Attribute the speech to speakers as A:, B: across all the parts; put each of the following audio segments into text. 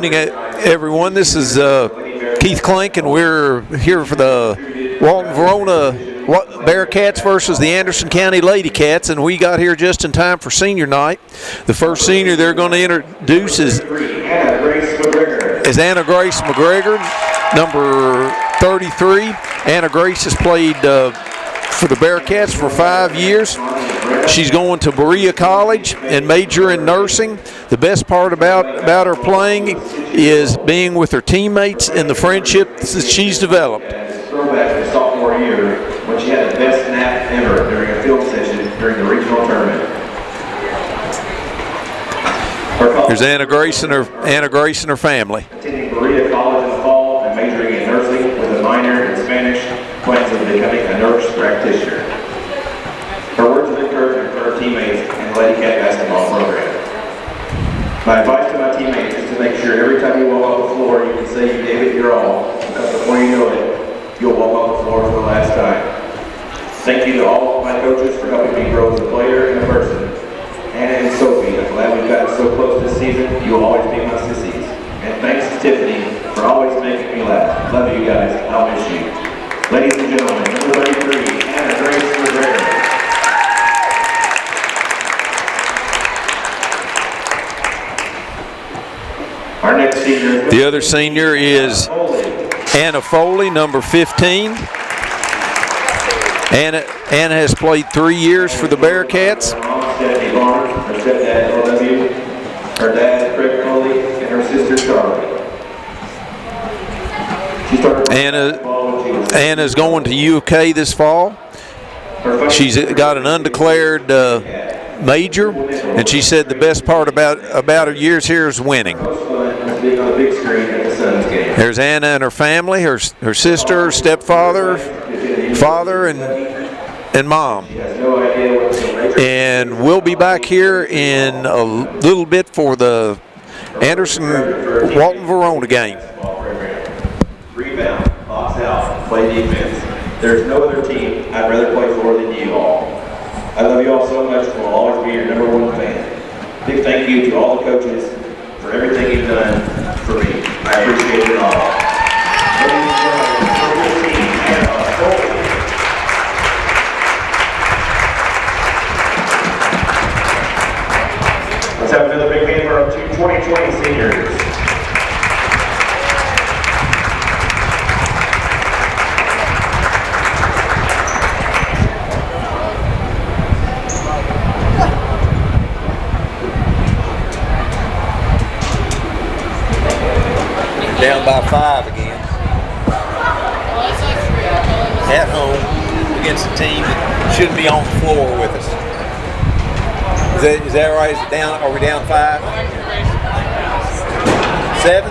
A: evening, everyone. This is Keith Klink, and we're here for the Walton Verona Bearcats versus the Anderson County Lady Cats, and we got here just in time for senior night. The first senior they're going to introduce is Anna Grace McGregor, number 33. Anna Grace has played for the Bearcats for 5 years. She's going to Berea College and major in nursing. The best part about her playing is being with her teammates and the friendship that she's developed.
B: Throwback to sophomore year when she had the best snap ever during a field session during the regional tournament.
A: There's Anna Grace and her family.
B: Attending Berea College in the fall and majoring in nursing with a minor in Spanish, plans on becoming a nurse practitioner. Her words of encouragement for her teammates and the Lady Cat basketball program. My advice to my teammates is to make sure every time you walk off the floor you can say you gave it your all, because before you know it, you'll walk off the floor for the last time. Thank you to all of my coaches for helping me grow as a player and a person. Anna and Sophie, I'm glad we've gotten so close this season. You will always be my sissies. And thanks to Tiffany for always making me laugh. Love you guys. I'll miss you. Ladies and gentlemen, number 33, Anna Grace McGregor. Our next senior.
A: The other senior is Anna Foley, number 15. Anna has played 3 years for the Bearcats.
B: Stephanie Barnes, her stepdad LW, her dad Craig Foley, and her sister Charlotte.
A: Anna's going to UK this fall. She's got an undeclared major, and she said the best part about her years here is winning. There's Anna and her family, her sister, stepfather, father, and mom. And we'll be back here in a little bit for the Anderson-Walton Verona game.
B: Rebound, box out, play defense. There's no other team I'd rather play for than you all. I love you all so much and will always be your #1 fan. Big thank you to all the coaches for everything you've done for me. I appreciate it all. Ladies and gentlemen, number 15, Anna Foley. Let's have another big hand for our 2020 seniors.
A: Down by 5 again. At home against a team that shouldn't be on the floor with us. Is that right? Is it down? Are we down 5? 7?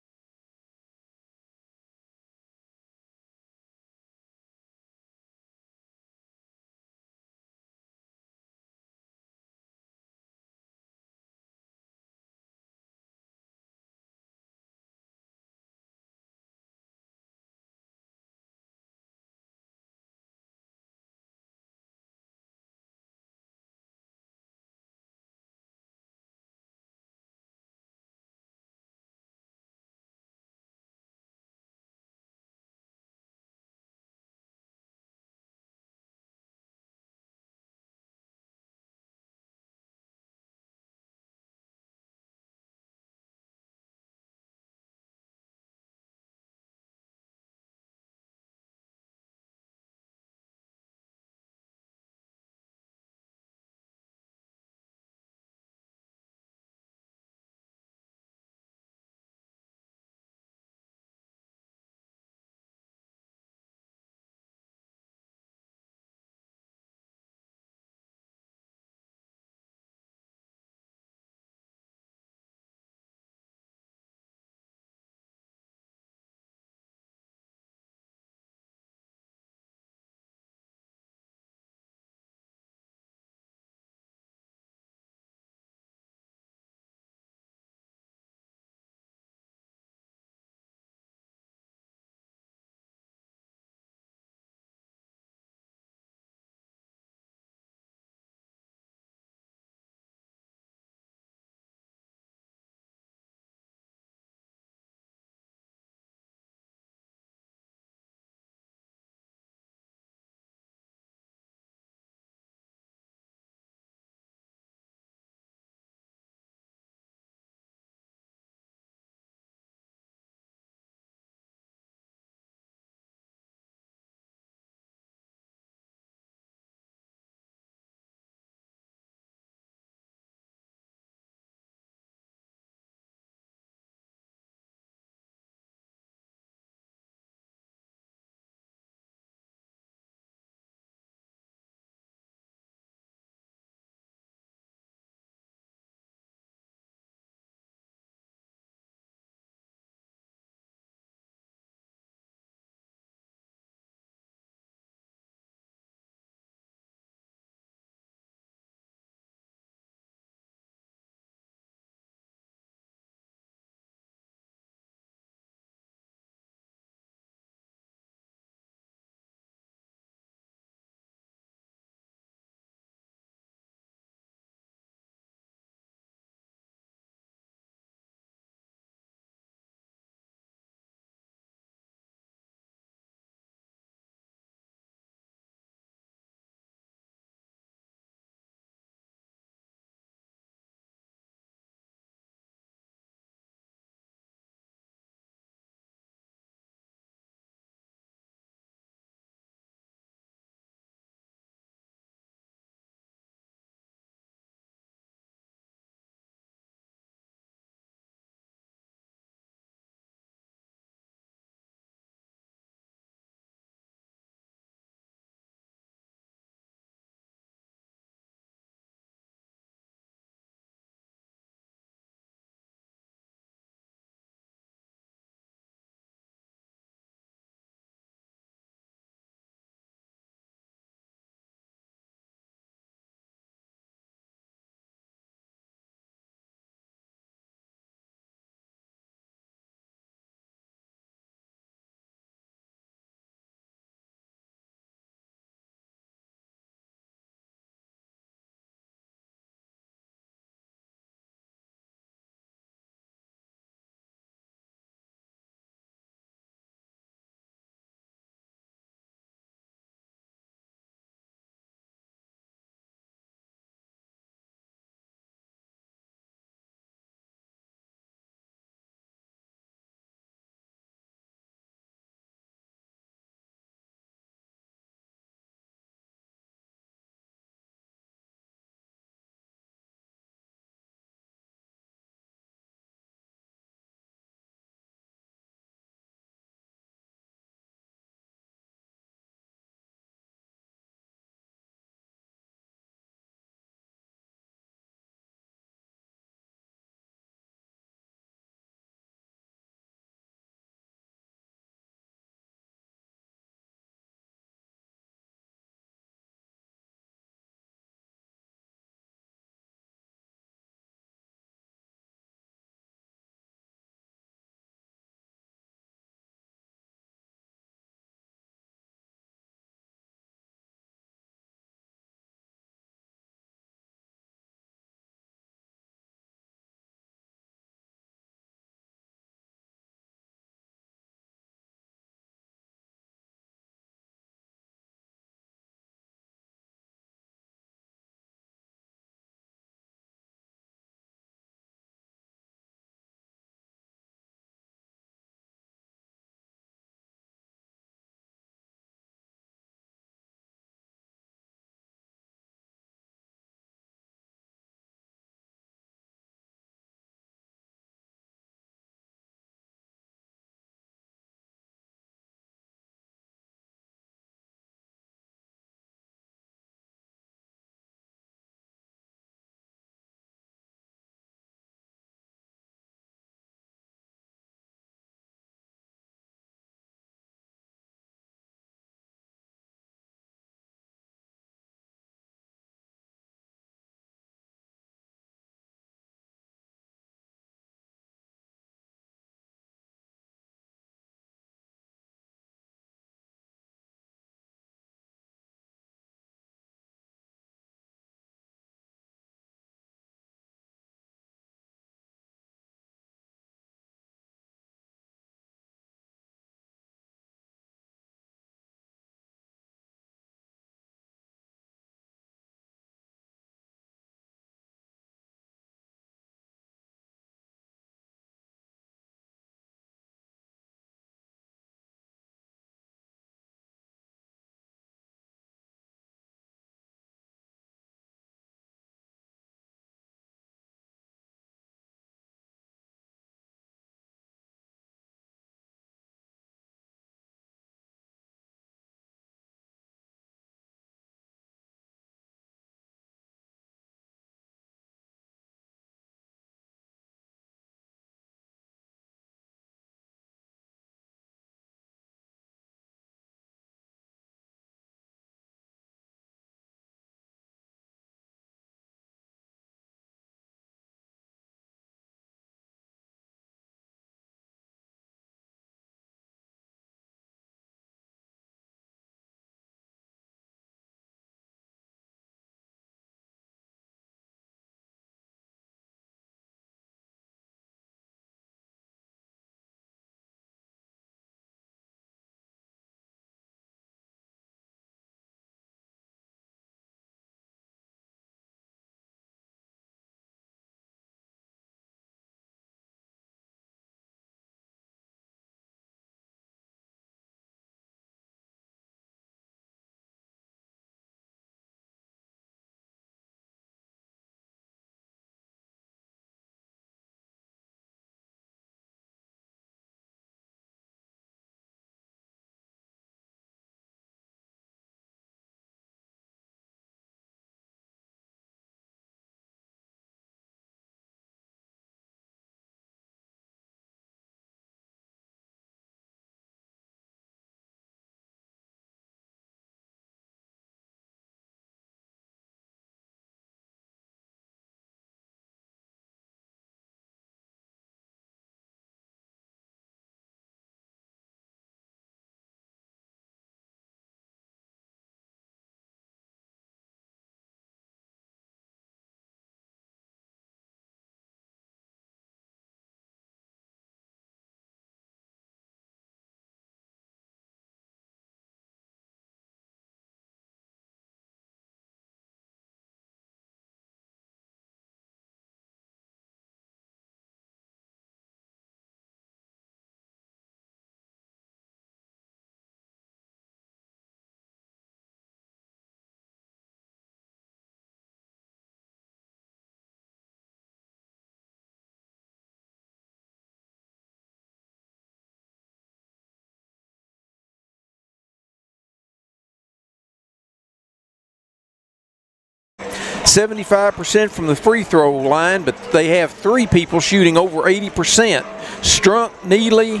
A: 75% from the free throw line, but they have 3 people shooting over 80%. Strunk, Neely,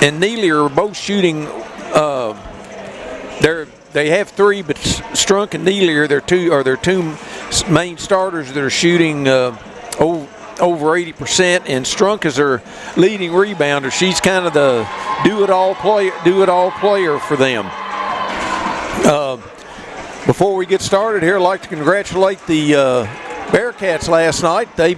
A: and Neely are both shooting. They have 3, but Strunk and Neely are their two main starters that are shooting over 80%, and Strunk is their leading rebounder. She's kind of the do-it-all player for them. Before we get started here, I'd like to congratulate the Bearcats last night. They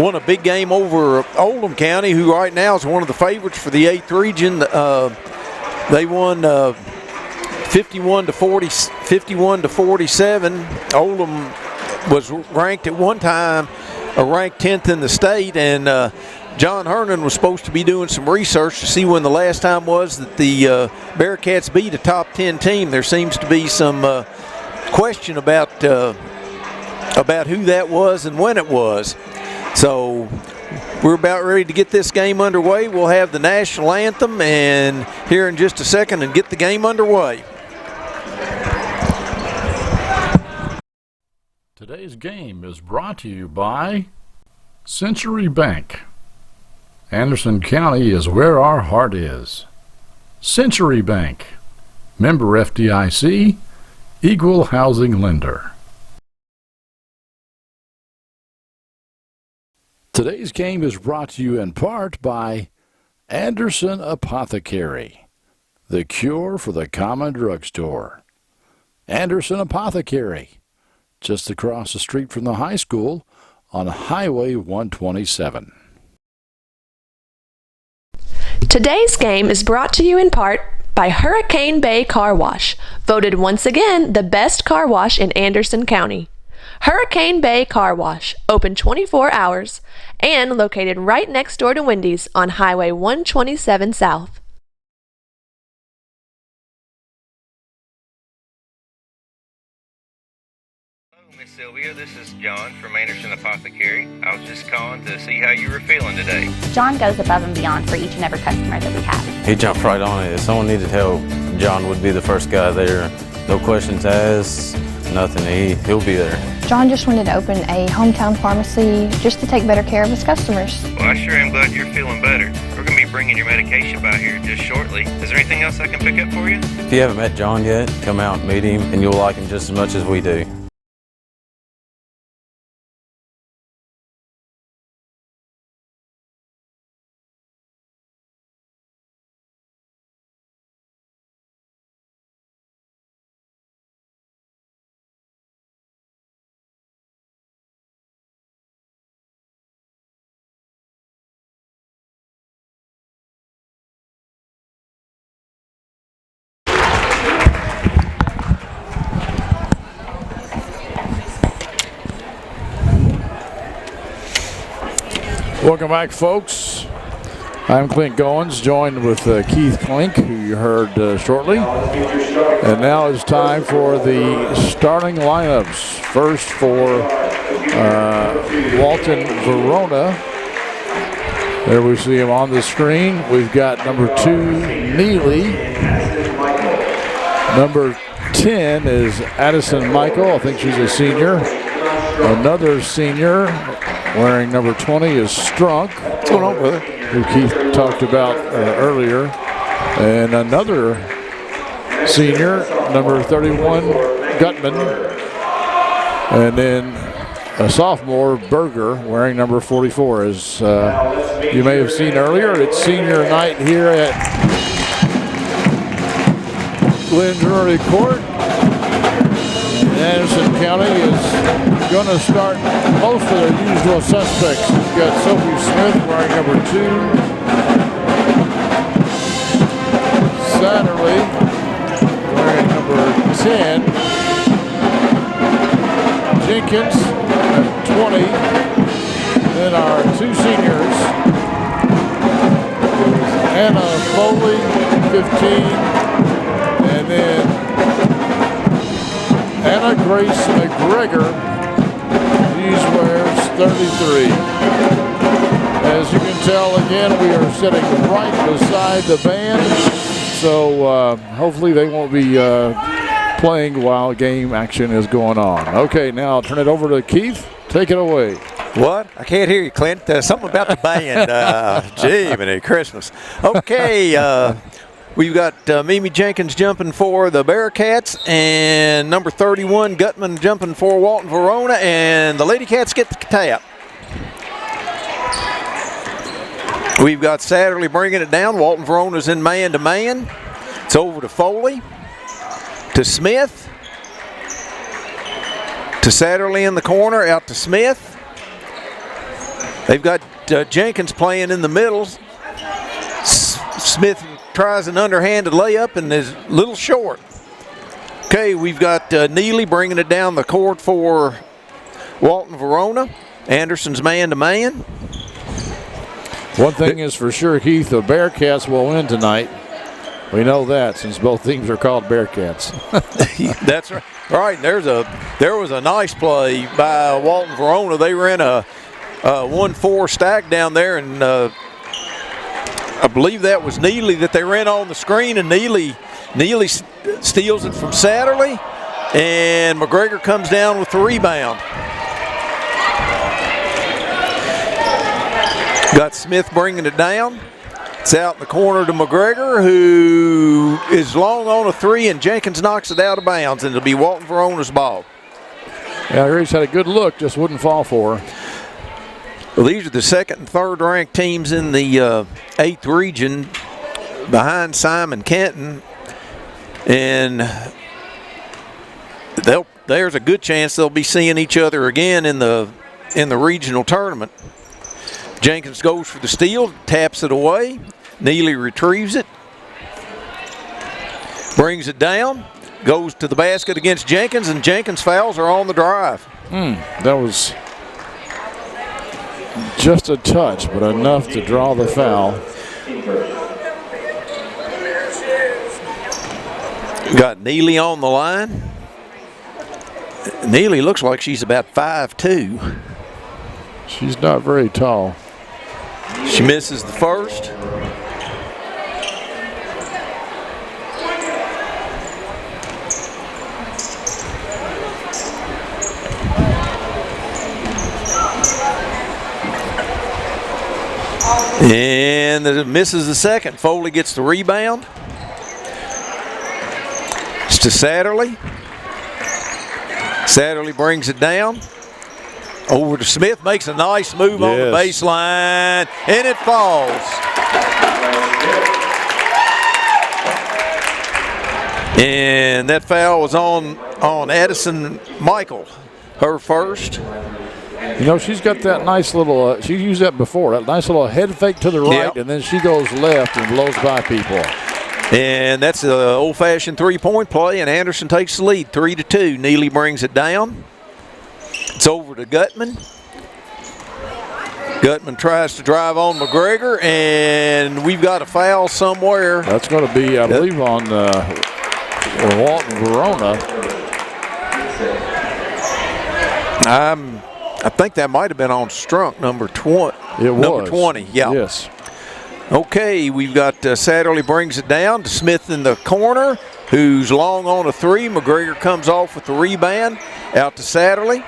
A: won a big game over Oldham County, who right now is one of the favorites for the 8th region. They won 51 to 47. Oldham was ranked at one time, ranked 10th in the state, and John Hernan was supposed to be doing some research to see when the last time was that the Bearcats beat a top 10 team. There seems to be some question about who that was and when it was. So we're about ready to get this game underway. We'll have the national anthem and here in just a second and get the game underway.
C: Today's game is brought to you by Century Bank. Anderson County is where our heart is. Century Bank, member FDIC, equal housing lender. Today's game is brought to you in part by Anderson Apothecary, the cure for the common drugstore. Anderson Apothecary, just across the street from the high school on Highway 127.
D: Today's game is brought to you in part by Hurricane Bay Car Wash, voted once again the best car wash in Anderson County. Hurricane Bay Car Wash, open 24 hours and located right next door to Wendy's on Highway 127 South.
E: Miss Sylvia, this is John from Anderson Apothecary. I was just calling to see how you were feeling today.
F: John goes above and beyond for each and every customer that we have.
G: He jumped right on it. If someone needed help, John would be the first guy there. No questions asked, nothing. He'll be there.
H: John just wanted to open a hometown pharmacy just to take better care of his customers.
E: Well, I sure am glad you're feeling better. We're going to be bringing your medication by here just shortly. Is there anything else I can pick up for you?
G: If you haven't met John yet, come out and meet him, and you'll like him just as much as we do.
C: Welcome back, folks. I'm Clint Goins, joined with Keith Klink, who you heard shortly. And now it's time for the starting lineups. First for Walton Verona. There we see him on the screen. We've got number 2, Neely. Number 10 is Addison Michael. I think she's a senior. Another senior wearing number 20 is Strunk.
A: What's going on, brother?
C: Who Keith talked about earlier. And another senior, number 31, Gutman. And then a sophomore, Berger, wearing number 44. As you may have seen earlier, it's senior night here at Glen Drury Court. Anderson County is going to start most of their usual suspects. We've got Sophie Smith wearing number 2. Satterley wearing number 10. Jenkins at 20. Then our 2 seniors. Anna Foley, 15. And then Anna Grace McGregor, these wears 33. As you can tell, again, we are sitting right beside the band, so hopefully they won't be playing while game action is going on. Okay, now I'll turn it over to Keith. Take it away.
A: What? I can't hear you, Clint. Something about the band. Gee, Merry Christmas. Okay, we've got Mimi Jenkins jumping for the Bearcats, and number 31, Gutman, jumping for Walton Verona, and the Lady Cats get the tap. We've got Satterley bringing it down. Walton Verona's in man-to-man. It's over to Foley, to Smith, to Satterley in the corner, out to Smith. They've got Jenkins playing in the middle. Smith tries an underhanded layup and is a little short. Okay, we've got Neely bringing it down the court for Walton Verona. Anderson's man-to-man.
C: One thing is for sure, Keith, the Bearcats will win tonight. We know that since both teams are called Bearcats.
A: That's right. All right, there was a nice play by Walton Verona. They ran a 1-4 stack down there, and I believe that was Neely that they ran on the screen, and Neely steals it from Satterley, and McGregor comes down with the rebound. Got Smith bringing it down. It's out in the corner to McGregor, who is long on a three, and Jenkins knocks it out of bounds, and it'll be Walton Verona's ball.
C: Yeah, Grace had a good look, just wouldn't fall for her.
A: Well, these are the second and third ranked teams in the 8th region behind Simon Kenton, and there's a good chance they'll be seeing each other again in the regional tournament. Jenkins goes for the steal, taps it away. Neely retrieves it, brings it down, goes to the basket against Jenkins, and Jenkins fouls are on the drive.
C: That was just a touch, but enough to draw the foul.
A: Got Neely on the line. Neely looks like she's about 5'2".
C: She's not very tall.
A: She misses the first. And misses the second. Foley gets the rebound. It's to Satterley. Satterley brings it down. Over to Smith, makes a nice move on the baseline, and it falls. And that foul was on Addison Michael, her first.
C: You know, she's got that nice little, she used that before, that nice little head fake to the right, and then she goes left and blows by people.
A: And that's an old-fashioned three-point play, and Anderson takes the lead, 3-2. Neely brings it down. It's over to Gutman. Gutman tries to drive on McGregor, and we've got a foul somewhere.
C: That's going to be, I believe, on Walton Verona.
A: I think that might have been on Strunk, number 20.
C: It was.
A: Number 20, yeah.
C: Yes.
A: Okay, we've got Satterley brings it down to Smith in the corner, who's long on a three. McGregor comes off with the rebound, out to Satterley.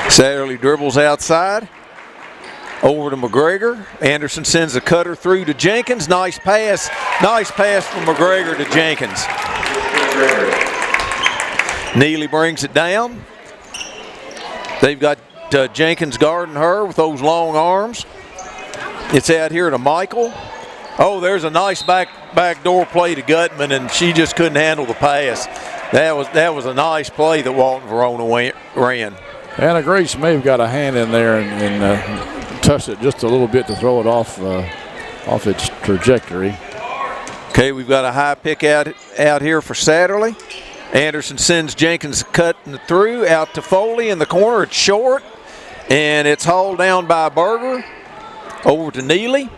A: Satterley dribbles outside, over to McGregor. Anderson sends a cutter through to Jenkins. Nice pass from McGregor to Jenkins. Neely brings it down. They've got Jenkins guarding her with those long arms. It's out here to Michael. Oh, there's a nice back door play to Gutman, and she just couldn't handle the pass. That was a nice play that Walton Verona ran.
C: Anna Grace may have got a hand in there and touched it just a little bit to throw it off its trajectory.
A: Okay, we've got a high pick out here for Satterley. Anderson sends Jenkins cutting it through, out to Foley in the corner. It's short, and it's hauled down by Berger. Over to Neely.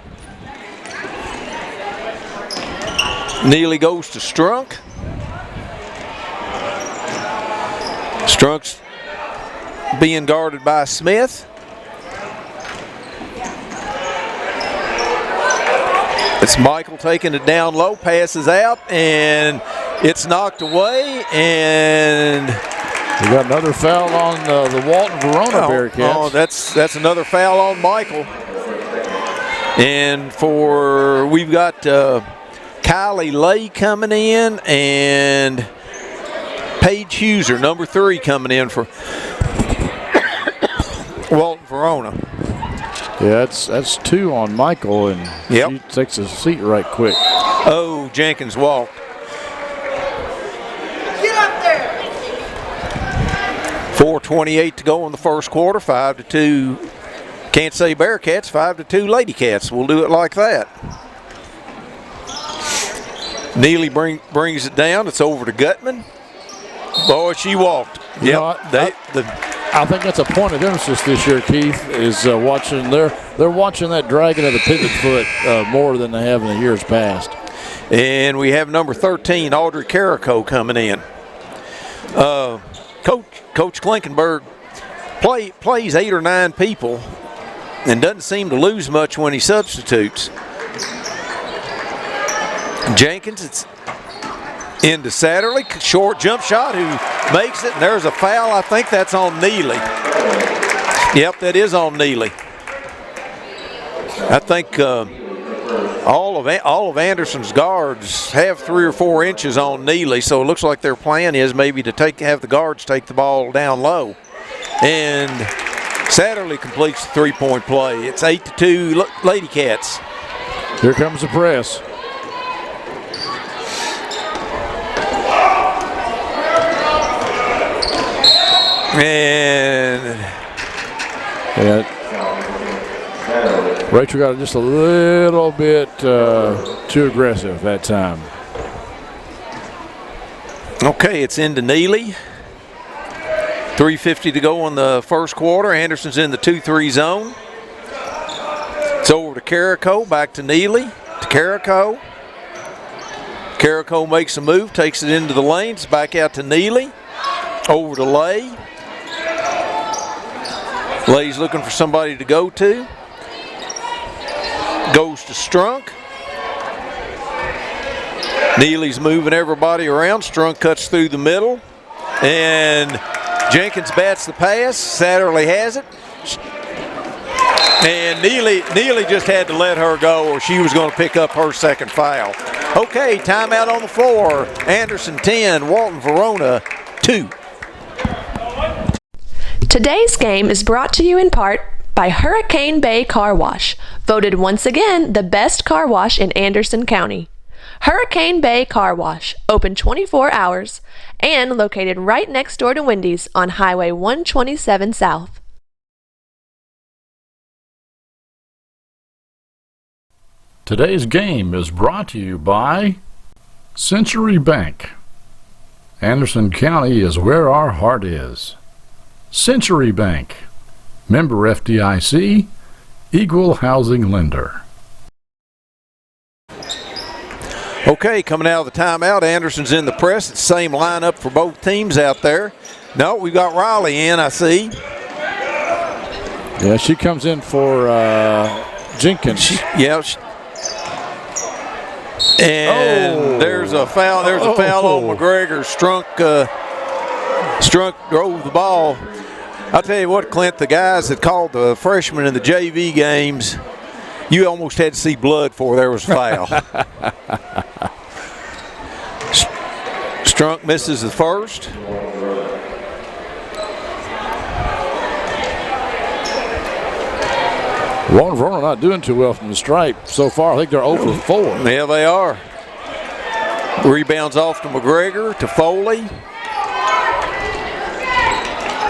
A: Neely goes to Strunk. Strunk's being guarded by Smith. It's Michael taking it down low, passes out, and it's knocked away, and
C: we got another foul on the Walton Verona Bearcats.
A: Oh, that's another foul on Michael. And we've got Kylie Lay coming in and Paige Huser, number 3, coming in for Walton Verona.
C: Yeah, that's 2 on Michael, and she takes a seat right quick.
A: Oh, Jenkins walked.
I: Get up there.
A: 4:28 to go in the first quarter, 5-2. Can't say Bearcats, 5-2 Lady Cats. We'll do it like that. Neely brings it down. It's over to Gutman. Boy, she walked.
C: I think that's a point of emphasis this year, Keith, is watching. They're watching that dragging of the pivot foot more than they have in the years past.
A: And we have number 13, Audrey Carrico, coming in. Coach Klinkenberg plays 8 or 9 people and doesn't seem to lose much when he substitutes. Jenkins, it's into Satterley, short jump shot, who makes it, and there's a foul. I think that's on Neely. Yep, that is on Neely. I think all of Anderson's guards have 3 or 4 inches on Neely, so it looks like their plan is maybe to have the guards take the ball down low. And Satterley completes the 3-point play. It's 8-2 Lady Cats.
C: Here comes the press.
A: And
C: Rachel got just a little bit too aggressive that time.
A: Okay, it's into Neely. 3:50 to go in the first quarter. Anderson's in the 2-3 zone. It's over to Carrico, back to Neely, to Carrico. Carrico makes a move, takes it into the lanes, back out to Neely, over to Lay. Lay's looking for somebody to go to. Goes to Strunk. Neely's moving everybody around. Strunk cuts through the middle. And Jenkins bats the pass. Satterley has it. And Neely just had to let her go or she was going to pick up her second foul. Okay, timeout on the floor. Anderson 10, Walton Verona 2.
D: Today's game is brought to you in part by Hurricane Bay Car Wash, voted once again the best car wash in Anderson County. Hurricane Bay Car Wash, open 24 hours and located right next door to Wendy's on Highway 127 South.
J: Today's game is brought to you by Century Bank. Anderson County is where our heart is. Century Bank, member FDIC, equal housing lender.
A: Okay, coming out of the timeout, Anderson's in the press. It's the same lineup for both teams out there. No, we've got Riley in, I see.
C: Yeah, she comes in for Jenkins.
A: There's a foul. There's a foul on McGregor. Strunk drove the ball. I'll tell you what, Clint, the guys that called the freshmen in the JV games, you almost had to see blood before there was a foul. Strunk misses the first.
C: Walton Verona not doing too well from the stripe so far. I think they're 0 for 4.
A: Yeah, they are. Rebounds off to McGregor, to Foley.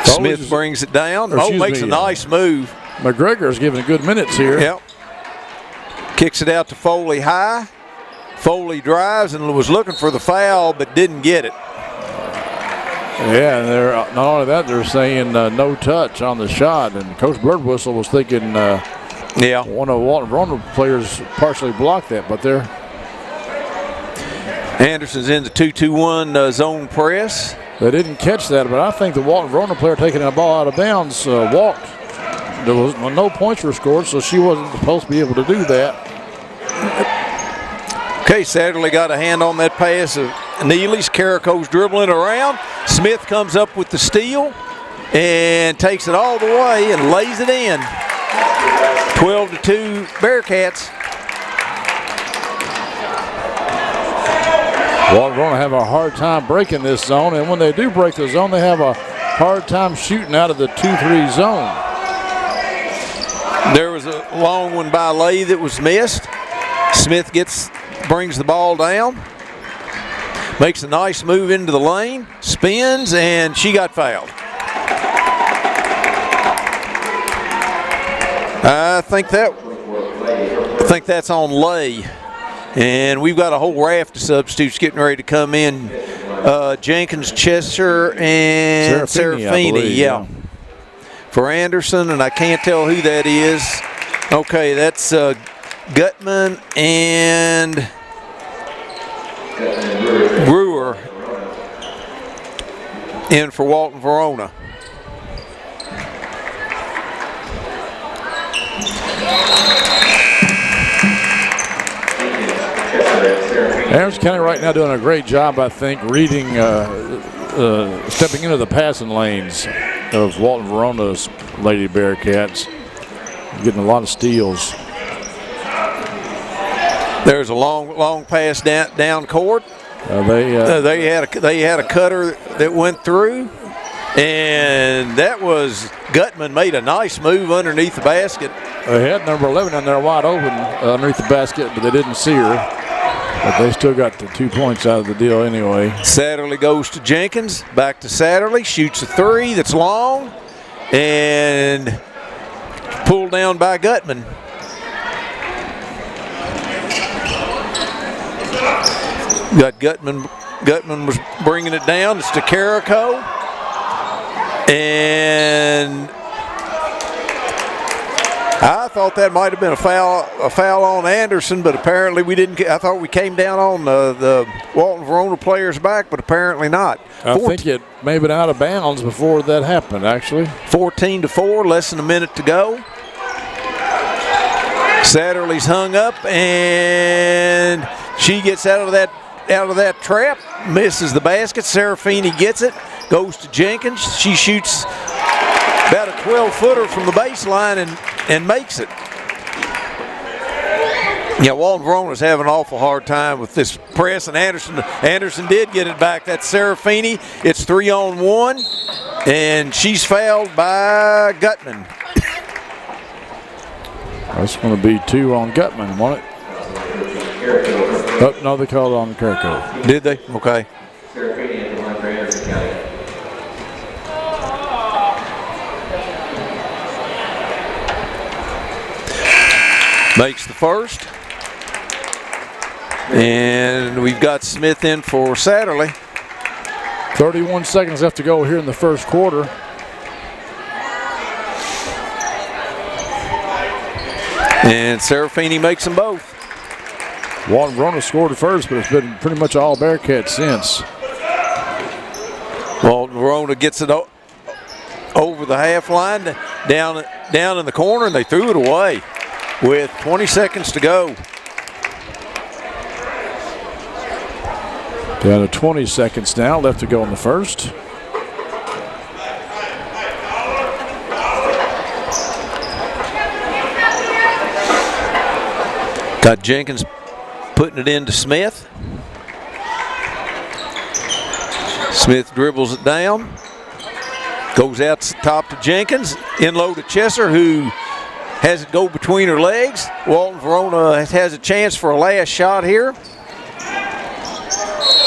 A: Smith brings it down. Makes a nice move.
C: McGregor's giving good minutes here.
A: Yep. Kicks it out to Foley high. Foley drives and was looking for the foul but didn't get it.
C: Yeah, and they're not only that, they're saying no touch on the shot. And Coach Birdwhistle was thinking one of Walton Verona players partially blocked that, but they're.
A: Anderson's in the 2-2-1 zone press.
C: They didn't catch that, but I think the Walton Verona player taking the ball out of bounds walked. There was no points were scored, so she wasn't supposed to be able to do that.
A: Okay, Satterley got a hand on that pass of Neely's. Carrico's dribbling around. Smith comes up with the steal and takes it all the way and lays it in. 12-2 Bearcats.
C: Well, we're going to have a hard time breaking this zone, and when they do break the zone, they have a hard time shooting out of the 2-3 zone.
A: There was a long one by Lay that was missed. Smith brings the ball down, makes a nice move into the lane, spins, and she got fouled. I think that's on Lay. And we've got a whole raft of substitutes getting ready to come in. Jenkins, Chester, and Serafini. Yeah. For Anderson, and I can't tell who that is. Okay, that's Gutman and Brewer in for Walton Verona.
C: Anderson County right now doing a great job, I think, reading, stepping into the passing lanes of Walton Verona's Lady Bearcats, getting a lot of steals.
A: There's a long pass down court. They had a cutter that went through, and that was Gutman made a nice move underneath the basket.
C: They had number 11 in there wide open underneath the basket, but they didn't see her. But they still got the 2 points out of the deal anyway.
A: Satterley goes to Jenkins, back to Satterley, shoots a three that's long, and pulled down by Gutman. Got Gutman was bringing it down. It's to Carrico, and I thought that might have been a foul on Anderson, but apparently we didn't. I thought we came down on the Walton Verona player's back, but apparently not.
C: I think it may have been out of bounds before that happened, actually.
A: 14-4, less than a minute to go. Satterley's hung up, and she gets out of that trap, misses the basket. Serafini gets it, goes to Jenkins. She shoots about a 12-footer from the baseline and makes it. Yeah, Walton Verona's having an awful hard time with this press, and Anderson did get it back. That's Serafini. It's 3-on-1, and she's fouled by Gutman.
C: That's going to be 2 on Gutman, won't it? Oh, no, they called on Carrico.
A: Did they? Okay. Makes the first. And we've got Smith in for Satterley.
C: 31 seconds left to go here in the first quarter.
A: And Serafini makes them both.
C: Walton Verona scored first, but it's been pretty much all Bearcats since.
A: Walton Verona gets it over the half line, down in the corner, and they threw it away with 20 seconds to go.
C: Down to 20 seconds now left to go in the first.
A: Got Jenkins putting it into Smith. Smith dribbles it down. Goes out top to Jenkins. In low to Chesser, who has it go between her legs. Walton Verona has a chance for a last shot here.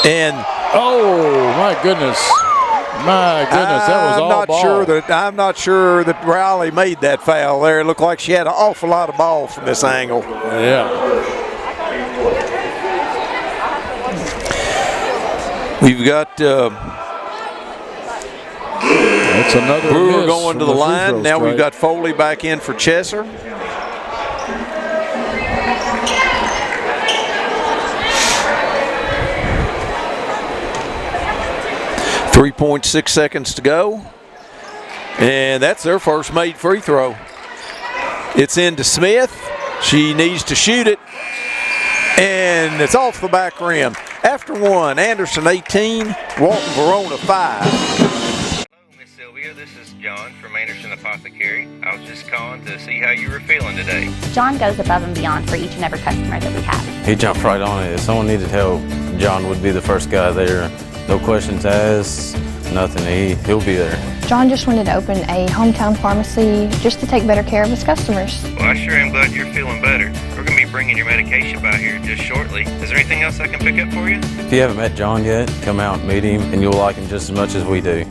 A: And
C: oh my goodness. My goodness, that was all ball.
A: I'm not sure that Riley made that foul there. It looked like she had an awful lot of ball from this angle.
C: Yeah.
A: We've got
C: that's another
A: Brewer going to the line. Now we've got Foley back in for Chesser. .6 seconds to go. And that's their first made free throw. It's into Smith. She needs to shoot it. And it's off the back rim. After one, Anderson 18, Walton Verona 5.
E: Hello, Miss Sylvia. This is John from Anderson Apothecary. I was just calling to see how you were feeling today.
F: John goes above and beyond for each and every customer that we have.
G: He jumped right on it. If someone needed help, John would be the first guy there. No questions asked, nothing. He'll be there.
H: John just wanted to open a hometown pharmacy just to take better care of his customers.
E: Well, I sure am glad you're feeling better. We're going to be bringing your medication by here just shortly. Is there anything else I can pick up for you?
G: If you haven't met John yet, come out and meet him, and you'll like him just as much as we do.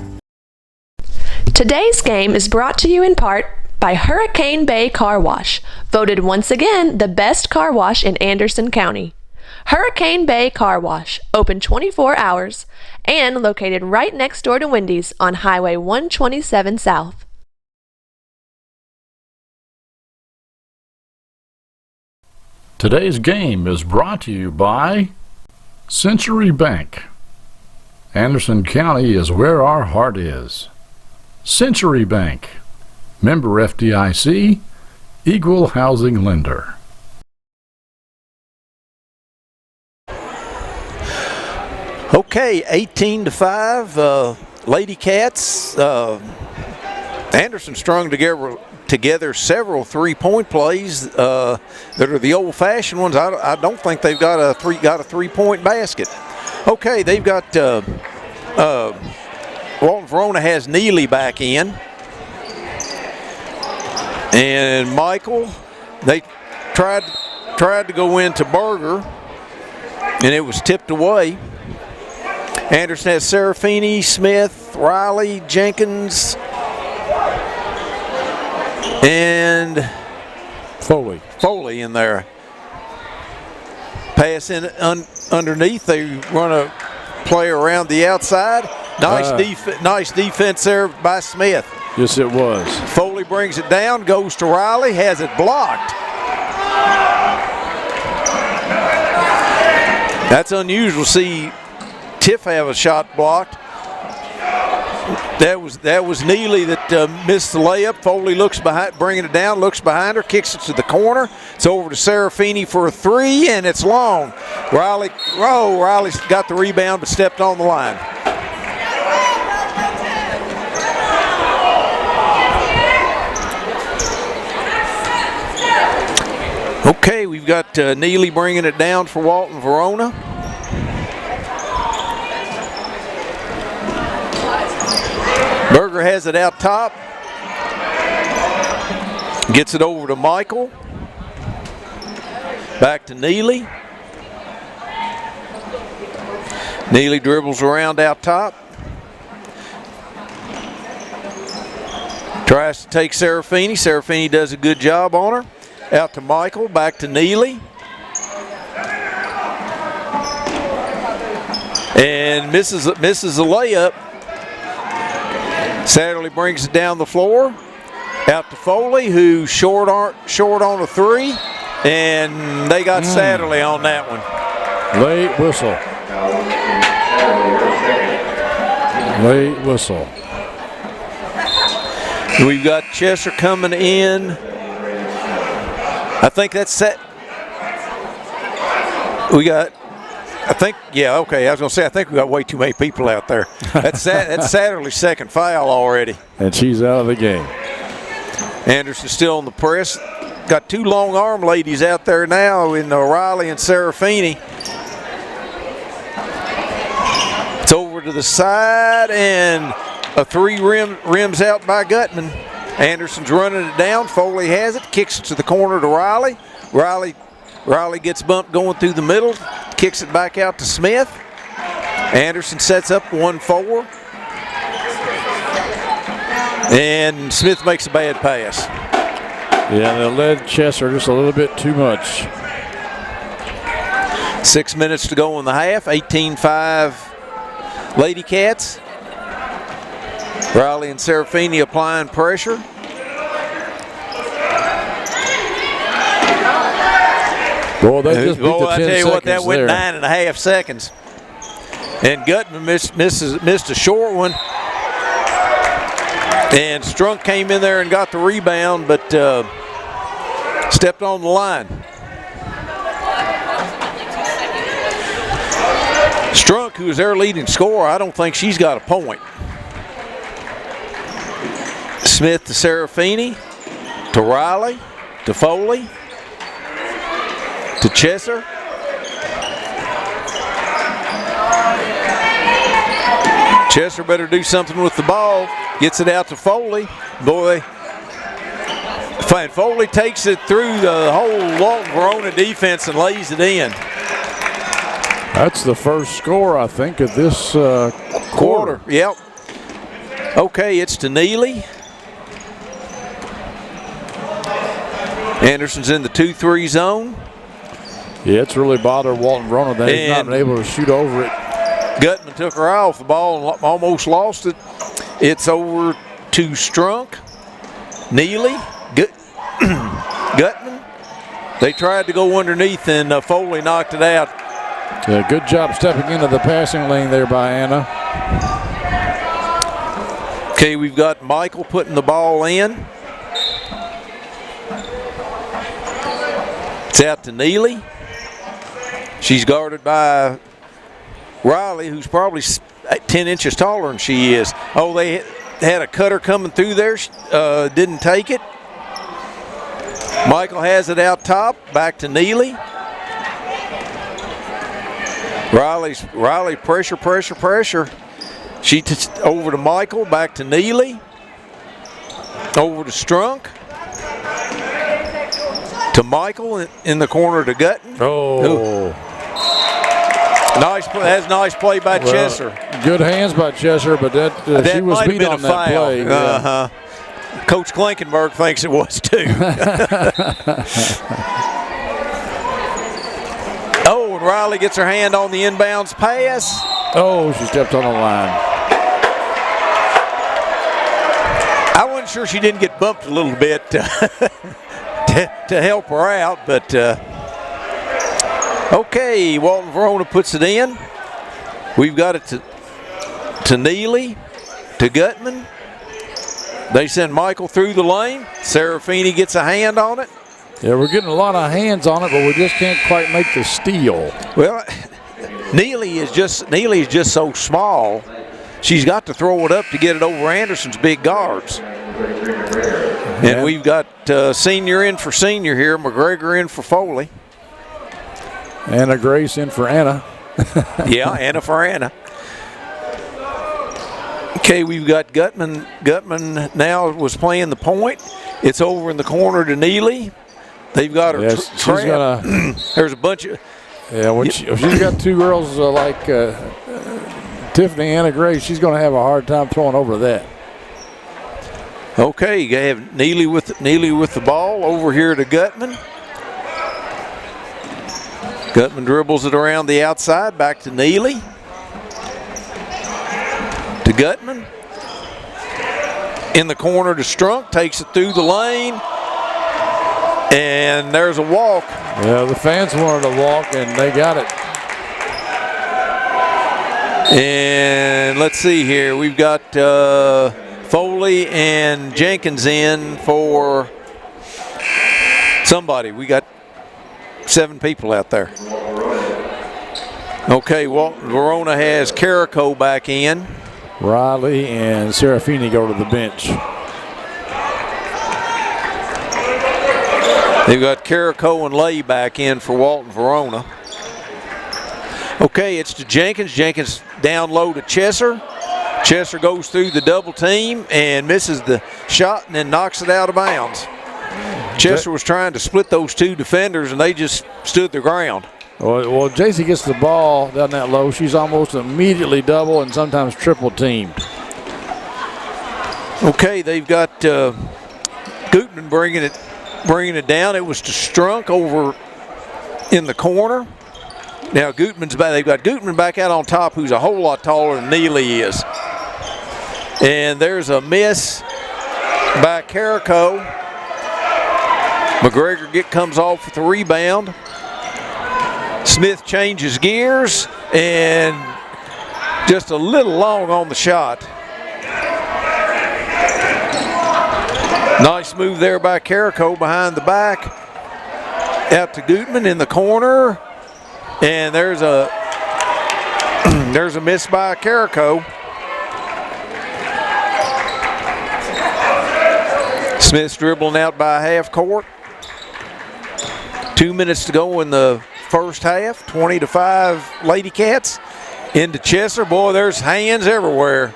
D: Today's game is brought to you in part by Hurricane Bay Car Wash, voted once again the best car wash in Anderson County. Hurricane Bay Car Wash, open 24 hours, and located right next door to Wendy's on Highway 127 South.
J: Today's game is brought to you by Century Bank. Anderson County is where our heart is. Century Bank, member FDIC, equal housing lender.
A: Okay, 18-5, Lady Cats. Anderson strung together several three-point plays that are the old-fashioned ones. I don't think they've got a three-point basket. Okay, they've got Walton Verona has Neely back in, and Michael. They tried to go into Berger, and it was tipped away. Anderson has Serafini, Smith, Riley, Jenkins, and Foley in there. Pass in underneath. They run a play around the outside. Nice defense there by Smith.
C: Yes, it was.
A: Foley brings it down, goes to Riley, has it blocked. That's unusual to see Tiff have a shot blocked. That was Neely that missed the layup. Foley looks behind, bringing it down, looks behind her, kicks it to the corner. It's over to Serafini for a three, and it's long. Riley's got the rebound but stepped on the line. Okay, we've got Neely bringing it down for Walton Verona. Berger has it out top. Gets it over to Michael. Back to Neely. Neely dribbles around out top. Tries to take Serafini. Serafini does a good job on her. Out to Michael. Back to Neely. And misses the layup. Satterley brings it down the floor. Out to Foley, who's short on a three. And they got Satterley on that one.
C: Late whistle. Late whistle.
A: We've got Chester coming in. I think that's set. I think we got way too many people out there. That's Satterley's second foul already.
C: And she's out of the game.
A: Anderson still on the press. Got two long arm ladies out there now in Riley and Serafini. It's over to the side, and a three rims out by Gutman. Anderson's running it down. Foley has it, kicks it to the corner to Riley. Riley gets bumped going through the middle, kicks it back out to Smith. Anderson sets up 1-4. And Smith makes a bad pass.
C: Yeah, they led Chester just a little bit too much.
A: 6 minutes to go in the half. 18-5 Lady Cats. Riley and Serafini applying pressure.
C: Boy, they just beat the 10
A: I tell you what, that went
C: there.
A: 9.5 seconds. And Gutman missed a short one. And Strunk came in there and got the rebound, but stepped on the line. Bullock, who is their leading scorer, I don't think she's got a point. Smith to Serafini, to Riley, to Foley, to Chesser. Chesser better do something with the ball. Gets it out to Foley. Boy, Foley takes it through the whole Walton Verona defense and lays it in.
C: That's the first score, I think, of this quarter.
A: Yep. Okay, it's to Neely. Anderson's in the 2-3 zone.
C: Yeah, it's really bothered Walton Verona that he's not been able to shoot over it.
A: Gutman took her eye off the ball and almost lost it. It's over to Strunk. Neely. Gutman. They tried to go underneath and Foley knocked it out.
C: Yeah, good job stepping into the passing lane there by Anna.
A: Okay, we've got Michael putting the ball in. It's out to Neely. She's guarded by Riley, who's probably 10 inches taller than she is. Oh, they had a cutter coming through there. Didn't take it. Michael has it out top. Back to Neely. Riley pressure. She over to Michael. Back to Neely. Over to Strunk. To Michael in the corner to Gutton.
C: Oh.
A: Nice play. That's nice play by Chesser.
C: Good hands by Chesser, but that she was beat on that play.
A: Uh-huh. Coach Klinkenberg thinks it was too. Oh, and Riley gets her hand on the inbounds pass.
C: Oh, she stepped on the line.
A: I wasn't sure she didn't get bumped a little bit to help her out, but okay, Walton Verona puts it in. We've got it to Neely, to Gutman. They send Michael through the lane. Serafini gets a hand on it.
C: Yeah, we're getting a lot of hands on it, but we just can't quite make the steal.
A: Well, Neely is just so small. She's got to throw it up to get it over Anderson's big guards. And we've got senior in for senior here, McGregor in for Foley.
C: Anna Grace in for Anna.
A: Yeah, Anna for Anna. Okay, we've got Gutman. Gutman now was playing the point. It's over in the corner to Neely. They've got her trap. There's a bunch of...
C: Yeah, when she's got two girls like Tiffany and Anna Grace, she's going to have a hard time throwing over that.
A: Okay, you have Neely with the ball over here to Gutman. Gutman dribbles it around the outside, back to Neely. To Gutman. In the corner to Strunk, takes it through the lane. And there's a walk.
C: Yeah, the fans wanted a walk, and they got it.
A: And let's see here. We've got Foley and Jenkins in for somebody. We got 7 people out there. Okay, Walton Verona has Carrico back in.
C: Riley and Serafini go to the bench.
A: They've got Carrico and Lay back in for Walton Verona. Okay, it's to Jenkins. Jenkins down low to Chesser. Chesser goes through the double team and misses the shot and then knocks it out of bounds. Chesser was trying to split those two defenders and they just stood their ground.
C: Well, JC gets the ball down that low. She's almost immediately double and sometimes triple teamed.
A: Okay, they've got Gutman bringing it down. It was to Strunk over in the corner. Now Gutman's back. They've got Gutman back out on top, who's a whole lot taller than Neely is. And there's a miss by Carrico. McGregor comes off with the rebound. Smith changes gears and just a little long on the shot. Nice move there by Carrico behind the back. Out to Gutman in the corner. And there's a There's a miss by Carico. Smith's dribbling out by half court. 2 minutes to go in the first half. 20-5 Lady Cats. Into Chesser. Boy, there's hands everywhere.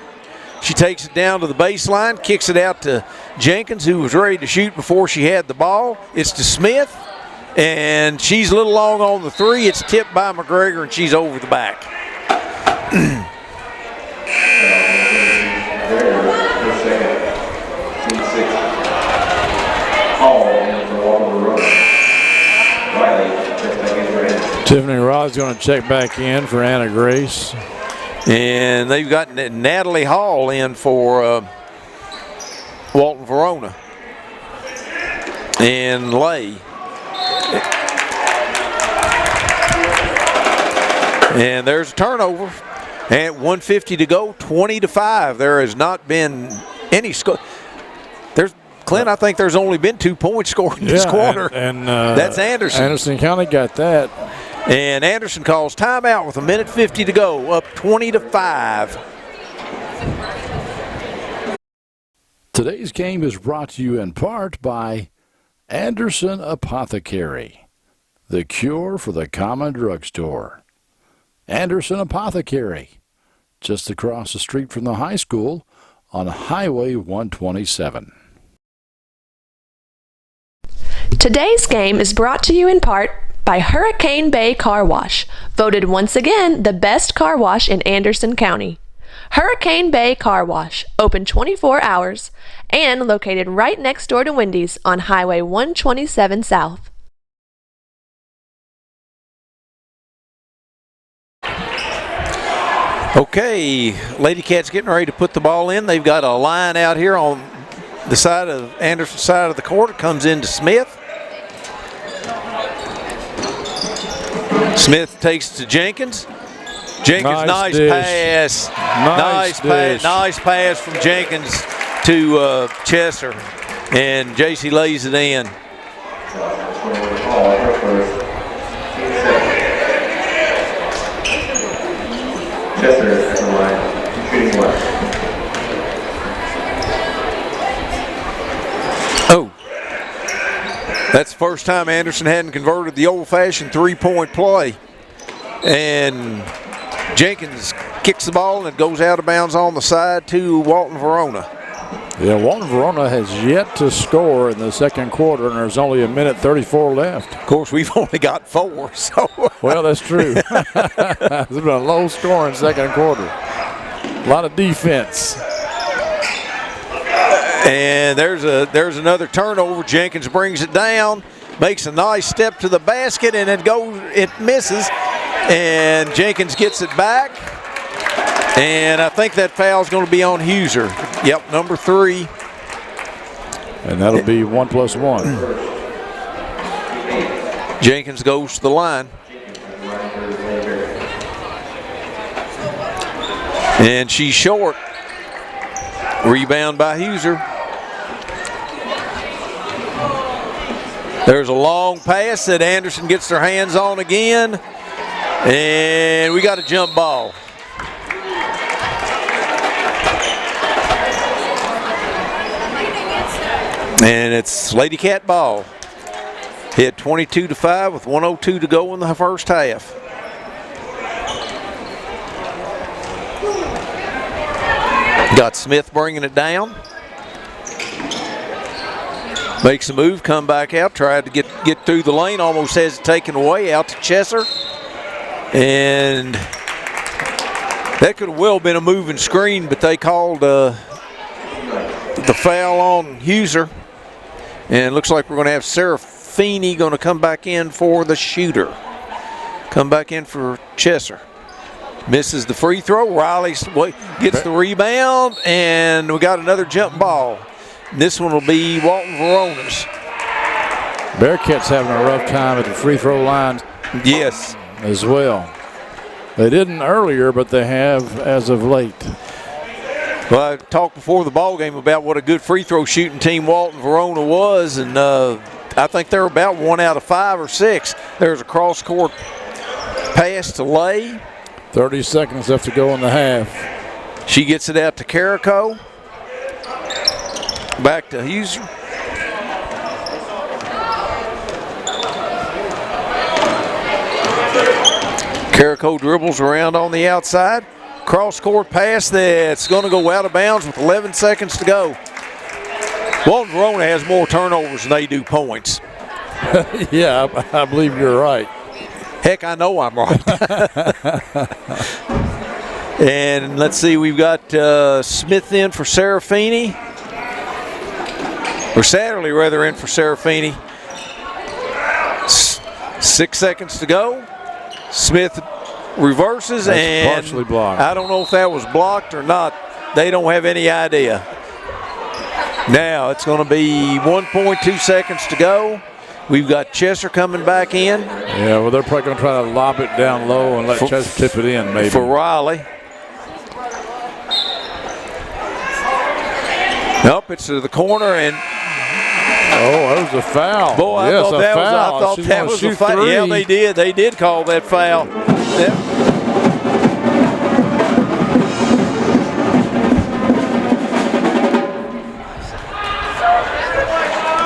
A: She takes it down to the baseline, kicks it out to Jenkins, who was ready to shoot before she had the ball. It's to Smith, and she's a little long on the three. It's tipped by McGregor, and she's over the back.
C: Tiffany Rod's going to check back in for Anna Grace.
A: And they've got Natalie Hall in for Walton Verona. And Lay. And there's a turnover. And 1:50 to go, 20-5. There has not been any score. Clint, I think there's only been 2 points scored in this quarter.
C: And
A: that's Anderson.
C: Anderson County got that.
A: And Anderson calls timeout with 1:50 to go, up 20-5.
J: Today's game is brought to you in part by Anderson Apothecary, the cure for the common drugstore. Anderson Apothecary, just across the street from the high school on Highway 127.
D: Today's game is brought to you in part by Hurricane Bay Car Wash, voted once again the best car wash in Anderson County. Hurricane Bay Car Wash, open 24 hours and located right next door to Wendy's on Highway 127 South.
A: Okay, Lady Cats getting ready to put the ball in. They've got a line out here on the side of Anderson's side of the court. It comes into Smith. Smith takes to Jenkins. Jenkins, nice pass. Nice pass from Jenkins to Chesser. And JC lays it in.
B: Chesser at the line, shooting left.
A: Oh. That's the first time Anderson hadn't converted the old-fashioned three-point play. And Jenkins kicks the ball and it goes out of bounds on the side to Walton Verona.
C: Yeah, Walton Verona has yet to score in the second quarter, and there's only 1:34 left.
A: Of course, we've only got 4, so.
C: Well, that's true. It's been a low scoring second quarter. A lot of defense.
A: And there's another turnover. Jenkins brings it down, makes a nice step to the basket, and it misses. And Jenkins gets it back. And I think that foul's going to be on Huser. Yep, number 3.
C: And that'll be 1+1.
A: Jenkins goes to the line. And she's short. Rebound by Huser. There's a long pass that Anderson gets their hands on again. And we got a jump ball. And it's Lady Cat ball. Hit 22-5 with 1:02 to go in the first half. Got Smith bringing it down. Makes a move, come back out, tried to get through the lane, almost has it taken away, out to Chesser. And that could have well been a moving screen, but they called the foul on Huser. And it looks like we're going to have Sarah Feeney going to come back in for the shooter. Come back in for Chesser. Misses the free throw. Riley gets the rebound, and we got another jump ball. This one will be Walton Verona's.
C: Bearcats having a rough time at the free throw line.
A: Yes.
C: As well. They didn't earlier, but they have as of late.
A: Well, I talked before the ball game about what a good free throw shooting team Walton Verona was, and I think they're about 1 out of 5 or 6. There's a cross-court pass to Lay.
C: 30 seconds left to go in the half.
A: She gets it out to Carico. Back to Huser. Carico dribbles around on the outside. Cross-court pass that's going to go out of bounds with 11 seconds to go. Walton Verona has more turnovers than they do points.
C: Yeah, I believe you're right.
A: Heck, I know I'm right. And let's see, we've got Smith in for Serafini. Or Satterley, rather, in for Serafini. 6 seconds to go. Smith reverses,
C: That's
A: and
C: partially blocked.
A: I don't know if that was blocked or not. They don't have any idea. Now it's going to be 1.2 seconds to go. We've got Chester coming back in.
C: Yeah, well, they're probably going to try to lob it down low and let Chester tip it in, maybe.
A: For Riley. Nope, it's to the corner, and
C: oh, that was a foul.
A: boy,
C: yes,
A: I thought that was a foul. Yeah, they did. They did call that foul.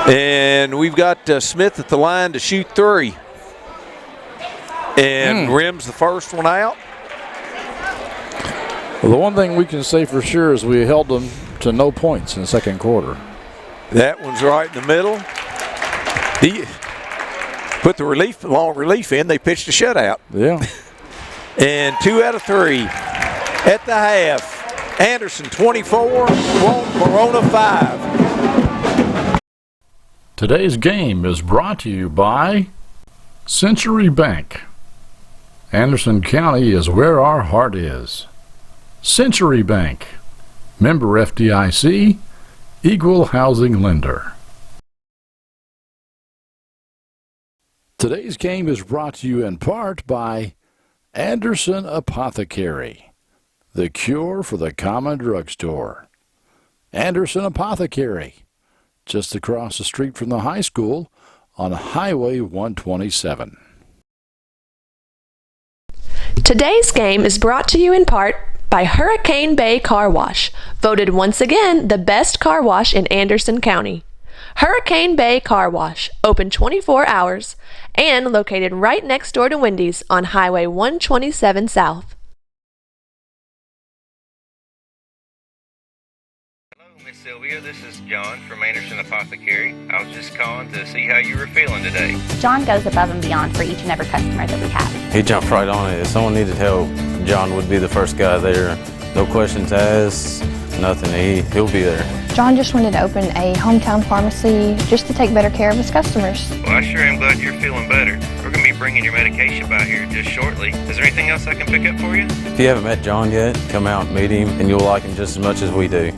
A: And we've got Smith at the line to shoot three. And rims the first one out.
C: Well, the one thing we can say for sure is we held them to no points in the second quarter.
A: That one's right in the middle. He put the long relief in. They pitched a shutout.
C: Yeah.
A: And 2 out of 3 at the half. Anderson 24, Walton Verona 5.
J: Today's game is brought to you by Century Bank. Anderson County is where our heart is. Century Bank, member FDIC, equal housing lender. Today's game is brought to you in part by Anderson Apothecary, the cure for the common drugstore. Anderson Apothecary, just across the street from the high school on Highway 127.
D: Today's game is brought to you in part by Hurricane Bay Car Wash, voted once again the best car wash in Anderson County. Hurricane Bay Car Wash, open 24 hours and located right next door to Wendy's on Highway 127 South.
E: Hello, Miss Sylvia. This is John from Anderson Apothecary. I was just calling to see how you were feeling today.
F: John goes above and beyond for each and every customer that we have.
G: He jumped right on it. If someone needed help, John would be the first guy there. No questions asked, nothing. He'll be there.
H: John just wanted to open a hometown pharmacy just to take better care of his customers.
E: Well, I sure am glad you're feeling better. We're going to be bringing your medication by here just shortly. Is there anything else I can pick up for you?
G: If you haven't met John yet, come out and meet him, and you'll like him just as much as we do.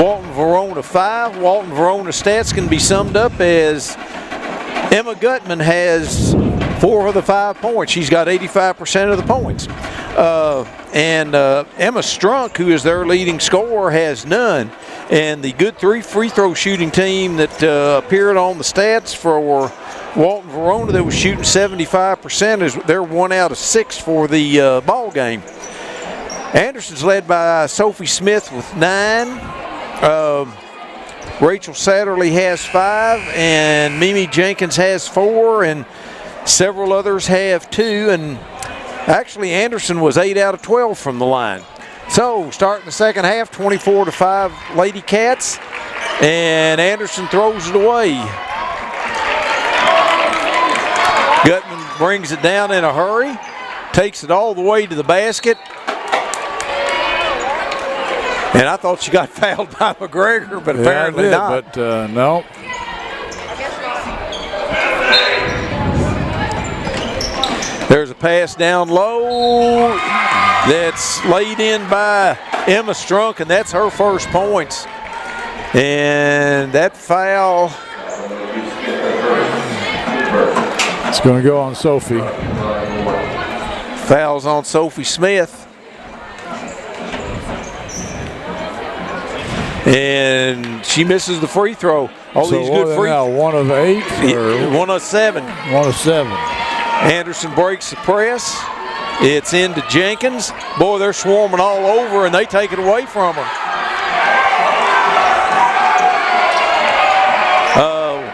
A: Walton Verona 5. Walton Verona stats can be summed up as Emma Gutman has 4 of the 5 points. She's got 85% of the points. And Emma Strunk, who is their leading scorer, has none. And the good 3 free throw shooting team that appeared on the stats for Walton Verona that was shooting 75% is they're 1 out of 6 for the ball game. Anderson's led by Sophie Smith with 9. Rachel Satterley has 5, and Mimi Jenkins has 4, and several others have 2. And actually, Anderson was 8 out of 12 from the line. So, starting the second half, 24-5 Lady Cats, and Anderson throws it away. Gutman brings it down in a hurry, takes it all the way to the basket. And I thought she got fouled by McGregor, but apparently not.
C: But no.
A: There's a pass down low that's laid in by Emma Strunk, and that's her first points. And that foul.
C: It's going to go on Sophie.
A: Foul's on Sophie Smith. And she misses the free throw. All
C: so
A: these good free
C: now, 1 of 8? Or
A: 1 of 7.
C: 1 of 7.
A: Anderson breaks the press. It's into Jenkins. Boy, they're swarming all over, and they take it away from her.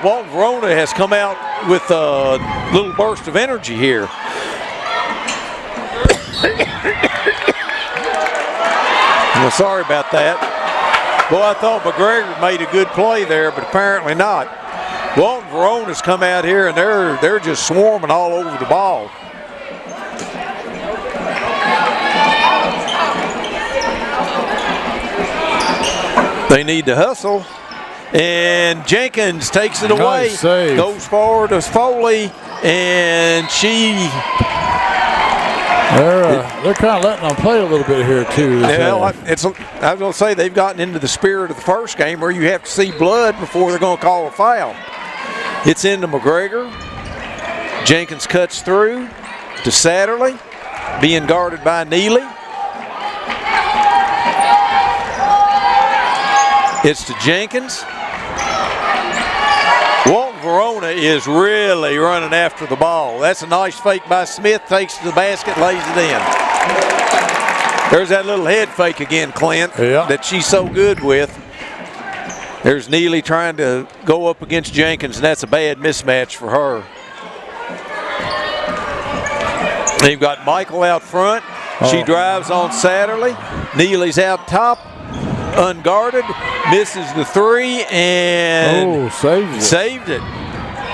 A: Walton Verona has come out with a little burst of energy here. Well, sorry about that. Boy, I thought McGregor made a good play there, but apparently not. Walton Verona's come out here, and they're just swarming all over the ball. They need to hustle. And Jenkins takes it away.
C: Nice save.
A: Goes forward to Foley, and she...
C: They're kind of letting them play a little bit here, too.
A: Yeah, I was going to say they've gotten into the spirit of the first game where you have to see blood before they're going to call a foul. It's into McGregor. Jenkins cuts through to Satterley, being guarded by Neely. It's to Jenkins. Walton Verona is really running after the ball. That's a nice fake by Smith, takes it to the basket, lays it in. There's that little head fake again, Clint, that she's so good with. There's Neely trying to go up against Jenkins, and that's a bad mismatch for her. They've got Michael out front. She drives on Satterley. Neely's out top, unguarded, misses the 3, and saved it.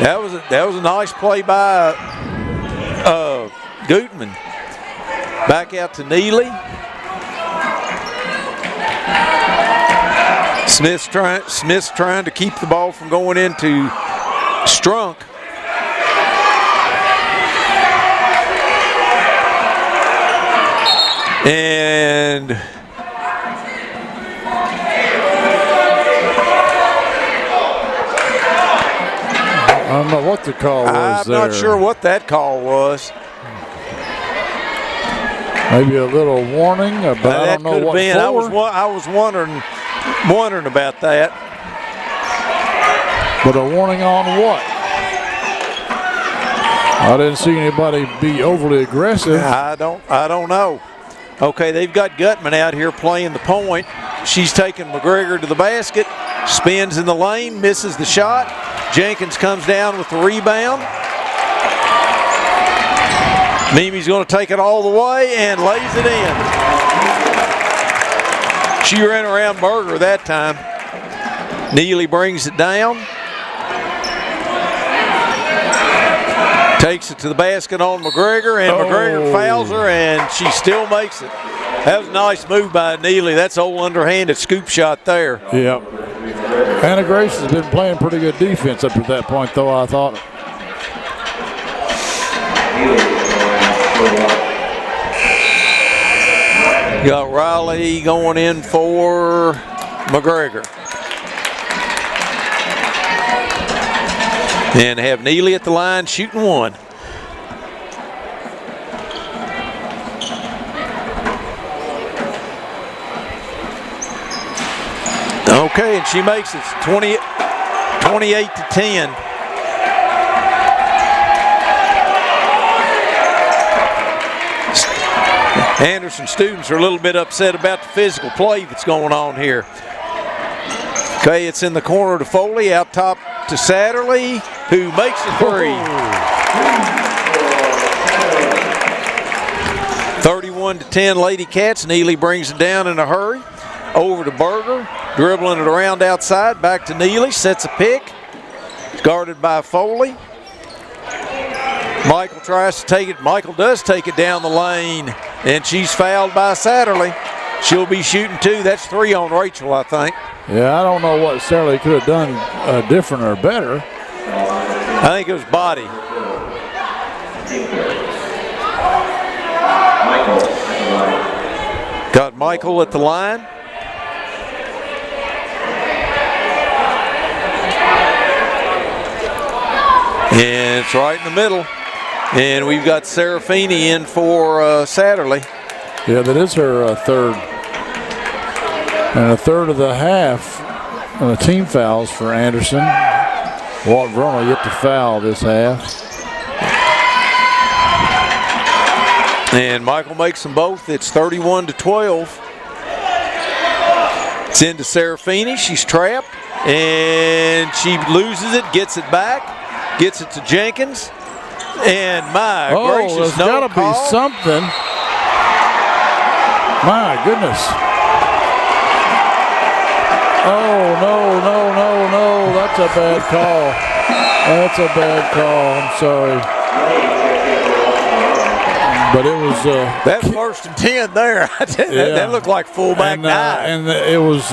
A: That was a nice play by Gutman. Back out to Neely. Smith's trying to keep the ball from going into Strunk. And
C: I don't know what the call was
A: I'm not sure what that call was.
C: Maybe a little warning, but I don't know what
A: been.
C: for.
A: I was wondering about that.
C: But a warning on what? I didn't see anybody be overly aggressive.
A: I don't know. Okay, they've got Gutman out here playing the point. She's taking McGregor to the basket, spins in the lane, misses the shot. Jenkins comes down with the rebound. Mimi's going to take it all the way and lays it in. She ran around Berger that time. Neely brings it down. Takes it to the basket on McGregor, and McGregor fouls her, and she still makes it. That was a nice move by Neely. That's old underhanded scoop shot there.
C: Yeah. Hannah Grace has been playing pretty good defense up to that point, though, I thought.
A: You got Riley going in for McGregor. And have Neely at the line shooting one. Okay, and she makes it 28 to 10. Anderson students are a little bit upset about the physical play that's going on here. Okay, it's in the corner to Foley, out top to Satterley, who makes the three. 31 to 10, Lady Cats. Neely brings it down in a hurry. Over to Berger, dribbling it around outside, back to Neely, sets a pick. It's guarded by Foley. Michael tries to take it. Michael does take it down the lane, and she's fouled by Satterley. She'll be shooting two. That's 3 on Rachel, I think.
C: Yeah, I don't know what Satterley could have done different or better.
A: I think it was body. Got Michael at the line. And it's right in the middle. And we've got Serafini in for Satterley.
C: Yeah, that is her third. And a third of the half team fouls for Anderson. Walt Verona yet to foul this half.
A: And Michael makes them both. It's 31 to 12. It's into Serafini. She's trapped. And she loses it, gets it back. Gets it to Jenkins, and my gracious,
C: there's
A: no
C: got to be something. My goodness. Oh, no. That's a bad call. That's a bad call. I'm sorry. But it was...
A: That's 1st and 10 there. That looked like fullback dive.
C: And it was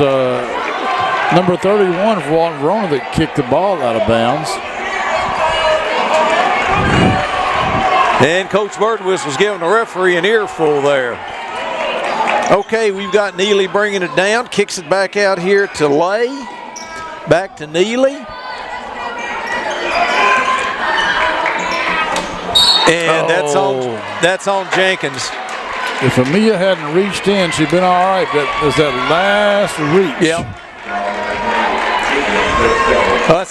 C: number 31 for Walton Verona that kicked the ball out of bounds.
A: And Coach Birdwhistle's giving the referee an earful there. Okay, we've got Neely bringing it down, kicks it back out here to Lay, back to Neely. And that's on Jenkins.
C: If Amelia hadn't reached in, she'd been all right. That was that last reach.
A: Yep. I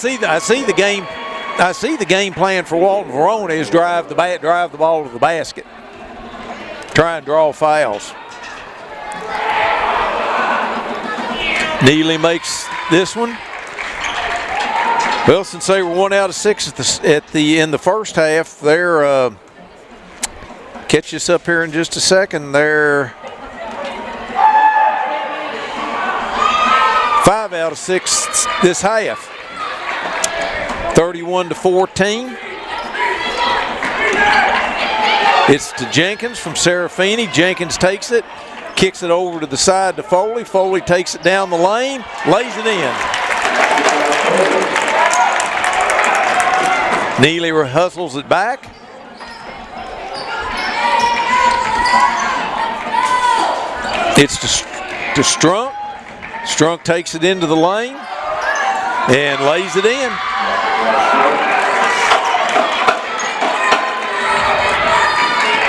A: see the game plan for Walton Verona is drive the ball to the basket. Try and draw fouls. Neely makes this one. Well, since they were 1 out of 6 in the first half, they're catch this up here in just a second. They're 5 out of 6 this half. 31 to 14. It's to Jenkins from Serafini. Jenkins takes it, kicks it over to the side to Foley. Foley takes it down the lane, lays it in. Neely hustles it back. It's to Strunk. Strunk takes it into the lane and lays it in.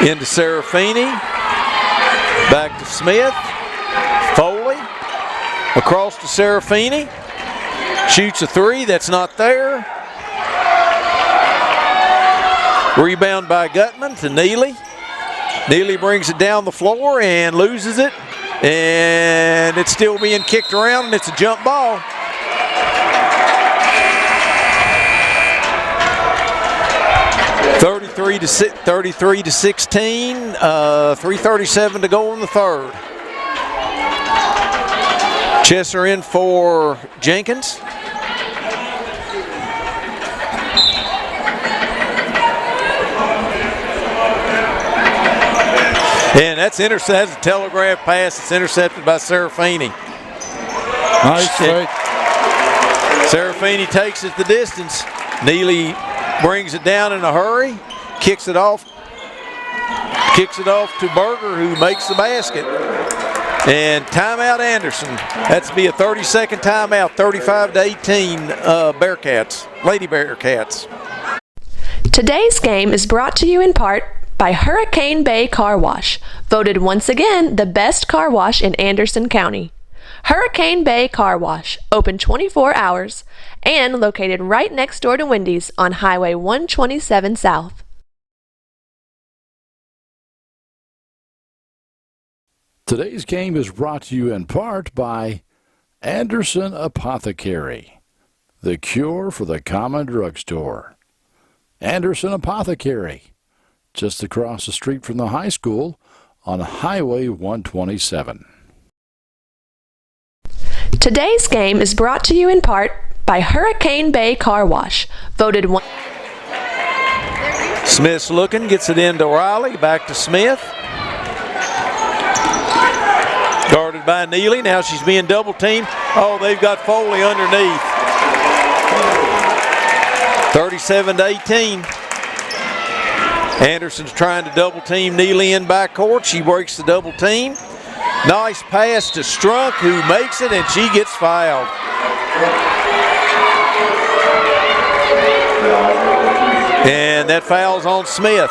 A: Into Serafini, back to Smith, Foley, across to Serafini, shoots a 3, that's not there. Rebound by Gutman to Neely. Neely brings it down the floor and loses it, and it's still being kicked around, and it's a jump ball. $33 to 16, 3:37 to go in the third. Chesser in for Jenkins. And that's intercepted. That's a telegraph pass. It's intercepted by Serafini.
C: Nice fake.
A: Serafini takes it the distance. Neely brings it down in a hurry, kicks it off to Berger, who makes the basket. And timeout Anderson. That's be a 30-second timeout, 35-18 Bearcats, Lady Bearcats.
D: Today's game is brought to you in part by Hurricane Bay Car Wash, voted once again the best car wash in Anderson County. Hurricane Bay Car Wash, open 24 hours and located right next door to Wendy's on Highway 127 South.
J: Today's game is brought to you in part by Anderson Apothecary, the cure for the common drugstore. Anderson Apothecary, just across the street from the high school on Highway 127.
D: Today's game is brought to you in part by Hurricane Bay Car Wash, voted one.
A: Smith's looking, gets it into Riley, back to Smith. Guarded by Neely. Now she's being double teamed. Oh, they've got Foley underneath. 37-18. Anderson's trying to double team Neely in backcourt. She breaks the double team. Nice pass to Strunk, who makes it, and she gets fouled. And that foul's on Smith.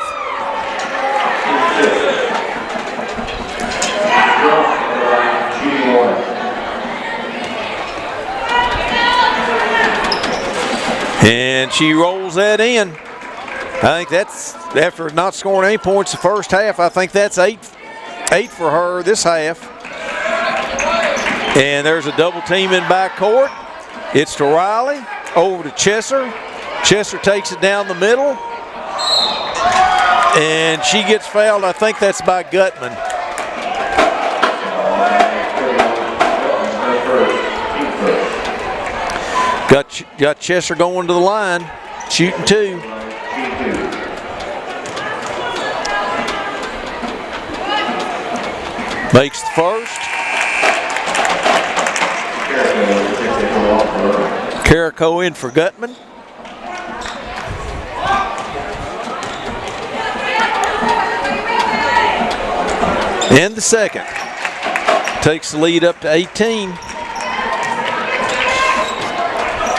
A: And she rolls that in. I think that's, after not scoring any points the first half, I think that's eight for her this half. And there's a double team in backcourt. It's to Riley, over to Chesser. Chesser takes it down the middle. And she gets fouled. I think that's by Gutman. Got Chesser going to the line, shooting two. Makes the first. Carrico in for Gutman. And the second. Takes the lead up to 18.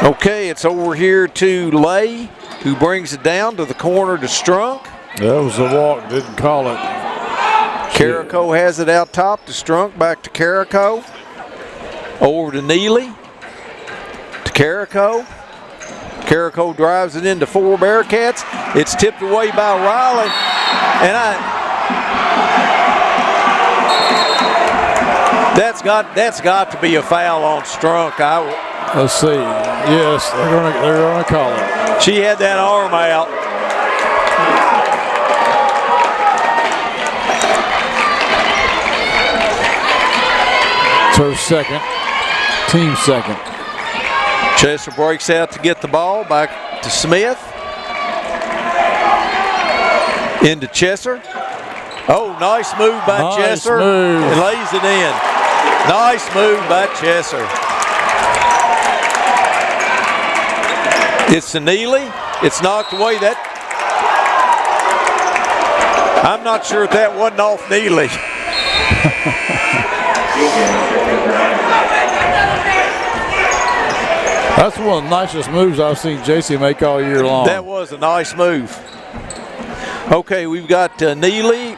A: Okay, it's over here to Lay, who brings it down to the corner to Strunk.
C: That was a walk, didn't call it.
A: Carrico has it out top to Strunk, back to Carrico. Over to Neely, to Carrico. Carrico drives it into four Bearcats. It's tipped away by Riley. And that's got to be a foul on Strunk.
C: Let's see. Yes, they're gonna call it.
A: She had that arm out.
C: It's her second, team second.
A: Chester breaks out to get the ball, back to Smith. Into Chester. Oh, nice move by Chester. And lays it in. Nice move by Chester. It's to Neely. It's knocked away. I'm not sure if that wasn't off Neely.
C: That's one of the nicest moves I've seen JC make all year long.
A: That was a nice move. Okay, we've got Neely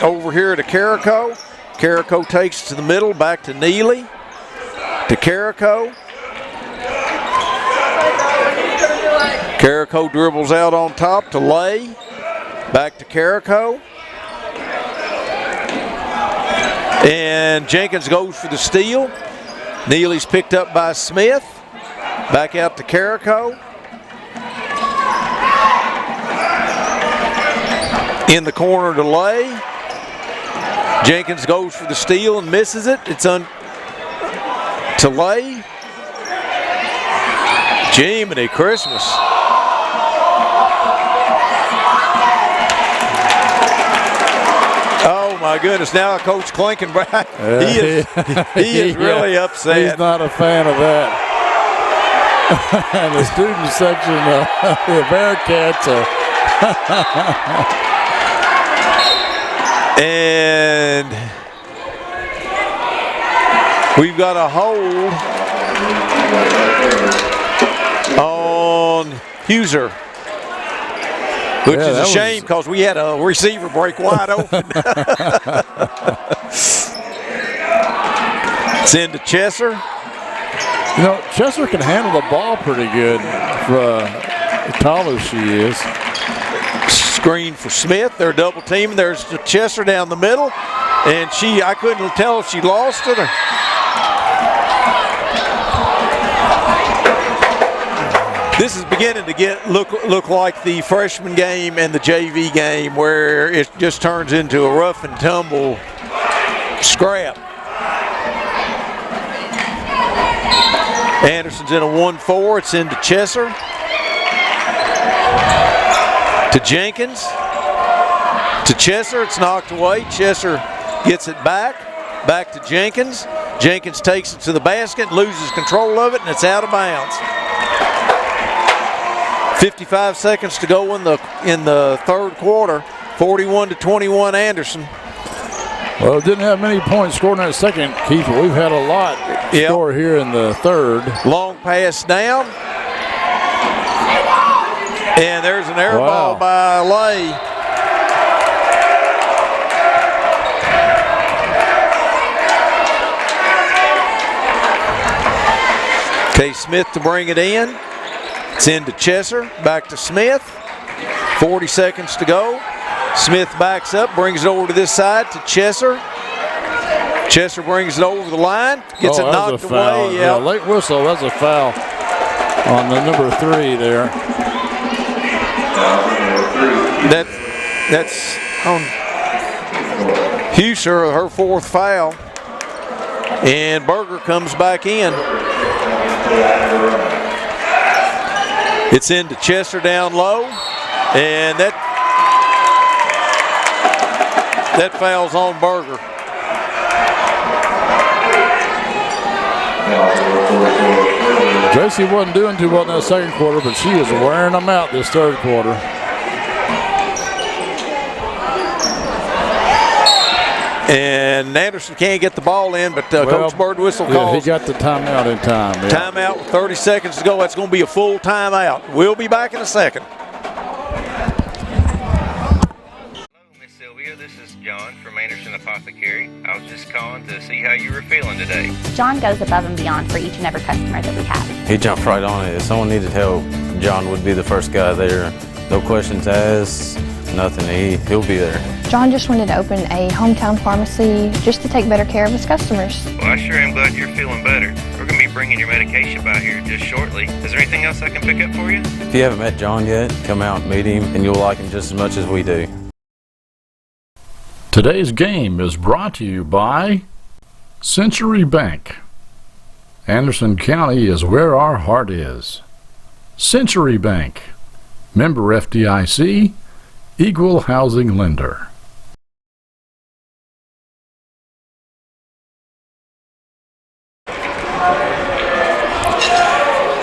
A: over here to Carrico. Carrico takes it to the middle, back to Neely, to Carrico. Carrico dribbles out on top to Lay, back to Carrico. And Jenkins goes for the steal. Neely's picked up by Smith, back out to Carrico. In the corner to Lay. Jenkins goes for the steal and misses it. It's to Lay. Jiminy Christmas. Oh my goodness, now Coach Klinkenbach, he is really upset.
C: He's not a fan of that. And the student section of the Bearcats
A: and We've got a hold on Huser, which is a shame because we had a receiver break wide open. It's into Chesser.
C: You know, Chesser can handle the ball pretty good for as tall as she is.
A: Screen for Smith. They're double teaming. There's Chesser down the middle. And I couldn't tell if she lost it or. This is beginning to look like the freshman game and the JV game where it just turns into a rough and tumble scrap. Anderson's in a 1-4. It's into Chesser. To Jenkins. To Chesser. It's knocked away. Chesser gets it back. Back to Jenkins. Jenkins takes it to the basket, loses control of it, and it's out of bounds. 55 seconds to go in the third quarter. 41-21 Anderson.
C: Well, didn't have many points scored in that second, Keith, but we've had a lot score here in the third.
A: Long pass down. And there's an air ball by Lay. Okay, Smith to bring it in. It's into Chesser, back to Smith. 40 seconds to go. Smith backs up, brings it over to this side to Chesser. Chesser brings it over the line, gets it knocked away.
C: Yeah, late whistle, that's a foul on the number 3 there.
A: That's on Huser, her 4th foul. And Berger comes back in. It's into Chesser down low, and that foul's on Berger.
C: Tracy wasn't doing too well in that second quarter, but she is wearing them out this third quarter.
A: And Anderson can't get the ball in, but Coach Birdwhistle calls.
C: He got the timeout in time. Yeah.
A: Timeout with 30 seconds to go. That's going to be a full timeout. We'll be back in a second.
E: Hello, Miss Sylvia. This is John from Anderson Apothecary. I was just calling to see how you were feeling today.
F: John goes above and beyond for each and every customer that we have.
G: He jumped right on it. If someone needed help, John would be the first guy there. No questions asked, nothing. He'll be there.
H: John just wanted to open a hometown pharmacy just to take better care of his customers.
E: Well, I sure am glad you're feeling better. We're going to be bringing your medication by here just shortly. Is there anything else I can pick up for you?
G: If you haven't met John yet, come out and meet him, and you'll like him just as much as we do.
J: Today's game is brought to you by Century Bank. Anderson County is where our heart is. Century Bank. Member FDIC, Equal Housing Lender.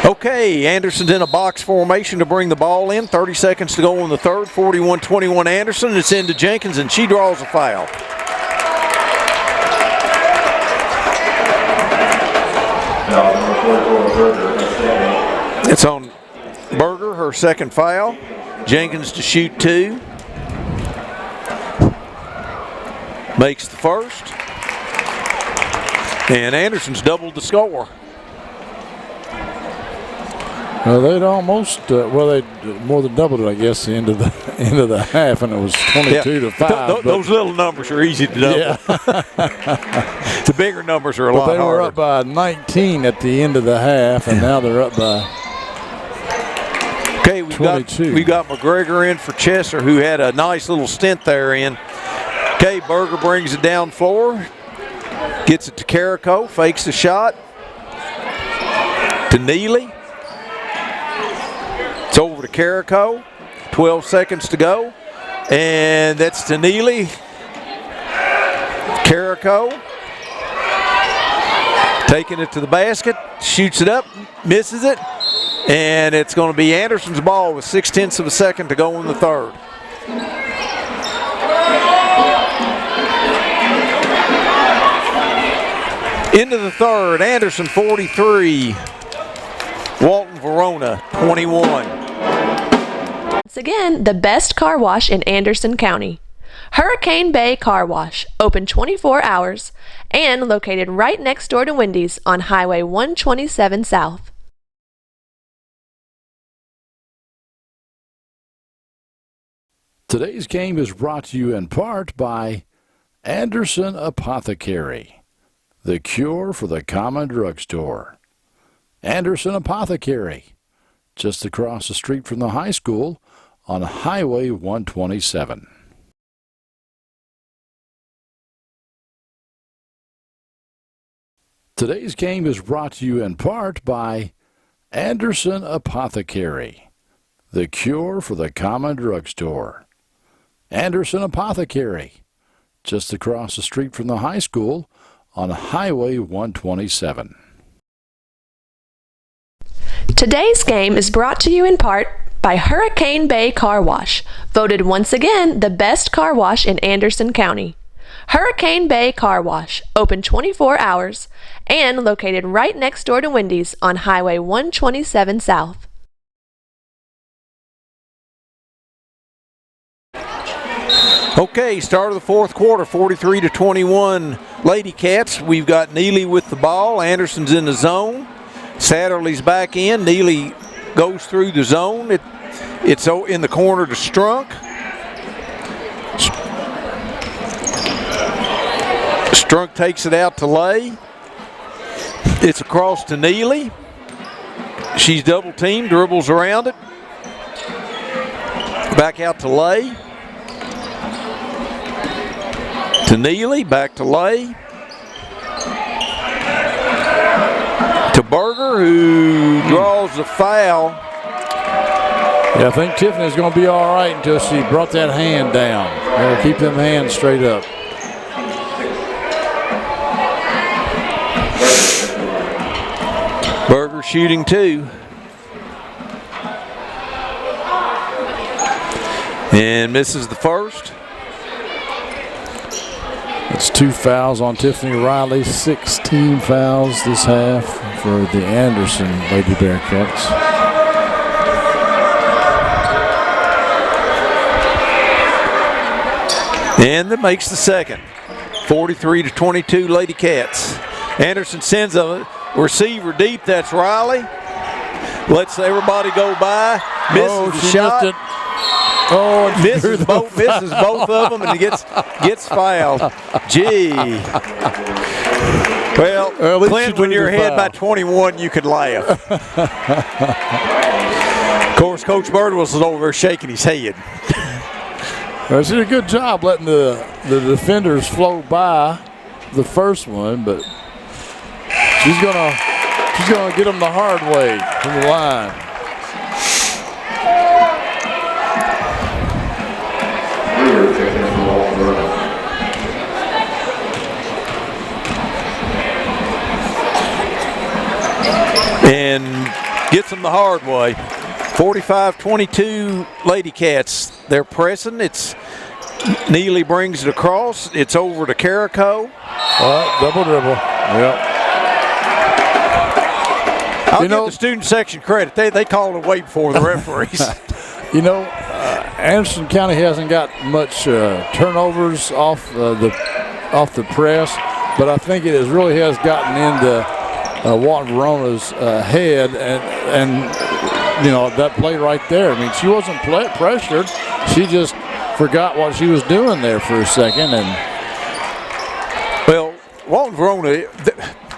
A: Okay, Anderson's in a box formation to bring the ball in. 30 seconds to go in the third. 41-21 Anderson. It's into Jenkins, and she draws a foul. It's on Berger, her second foul. Jenkins to shoot 2. Makes the first. And Anderson's doubled the score.
C: They'd almost, they more than doubled it, I guess, the end of the half, and it was 22-5.
A: Those little numbers are easy to double. Yeah. The bigger numbers are a lot harder.
C: They were up by 19 at the end of the half, and now they're up by 22.
A: We got McGregor in for Chesser, who had a nice little stint there in. Okay, Berger brings it down floor, gets it to Carrico, fakes the shot to Neely. It's over to Carrico. 12 seconds to go. And that's to Neely. Carrico. Taking it to the basket. Shoots it up. Misses it. And it's going to be Anderson's ball with 0.6 of a second to go in the third. Into the third, Anderson 43, Walton Verona 21.
D: Once again, the best car wash in Anderson County. Hurricane Bay Car Wash, open 24 hours and located right next door to Wendy's on Highway 127 South.
J: Today's game is brought to you in part by Anderson Apothecary, the cure for the common drugstore. Anderson Apothecary, just across the street from the high school on Highway 127. Today's game is brought to you in part by Anderson Apothecary, the cure for the common drugstore. Anderson Apothecary, just across the street from the high school on Highway 127.
D: Today's game is brought to you in part by Hurricane Bay Car Wash, voted once again the best car wash in Anderson County. Hurricane Bay Car Wash, open 24 hours and located right next door to Wendy's on Highway 127 South.
A: Okay, start of the fourth quarter, 43-21 Lady Cats. We've got Neely with the ball. Anderson's in the zone. Satterley's back in. Neely goes through the zone. It's in the corner to Strunk. Strunk takes it out to Lay. It's across to Neely. She's double teamed, dribbles around it. Back out to Lay. To Neely, back to Lay. To Berger, who draws the foul.
C: Yeah, I think Tiffany's going to be all right until she brought that hand down. Keep them hands straight up.
A: Berger shooting two. And misses the first.
C: It's 2 fouls on Tiffany Riley, 16 fouls this half for the Anderson Lady Bearcats.
A: And that makes the second. 43-22 Lady Cats. Anderson sends a receiver deep. That's Riley. Lets everybody go by. Misses the shot.
C: Oh,
A: misses both of them, and he gets fouled. Gee. Well, Clint, when you're ahead by 21, you can laugh. Of course, Coach Bird was over there shaking his head.
C: Well, she did a good job letting the defenders flow by the first one, but she's gonna get them the hard way from the line.
A: And gets them the hard way. 45-22 Lady Cats. They're pressing. Neely brings it across. It's over to Carico.
C: Double dribble. Yep.
A: I'll give the student section credit. They called it way before the referees.
C: Anderson County hasn't got much turnovers off the press, but I think it really has gotten into Walton Verona's head, and that play right there. I mean, she wasn't pressured. She just forgot what she was doing there for a second. And
A: well, Walton Verona,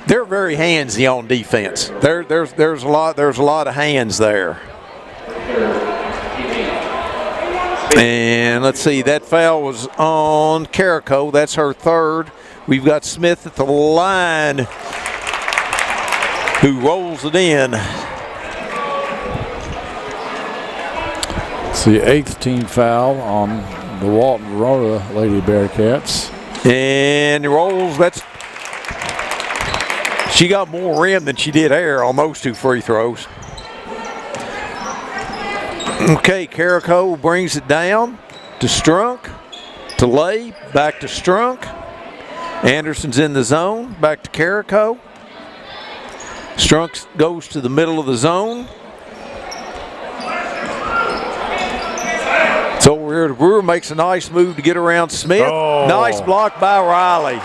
A: they're very handsy on defense. There's a lot of hands there. And let's see, that foul was on Carico. That's her third. We've got Smith at the line, who rolls it in.
C: It's the 8th team foul on the Walton Verona Lady Bearcats.
A: And he rolls. She got more rim than she did air on those two free throws. Okay, Carico brings it down to Strunk, to Lay, back to Strunk. Anderson's in the zone. Back to Carico. Strunk goes to the middle of the zone. So over here, the Brewer makes a nice move to get around Smith.
C: Oh.
A: Nice block by Riley.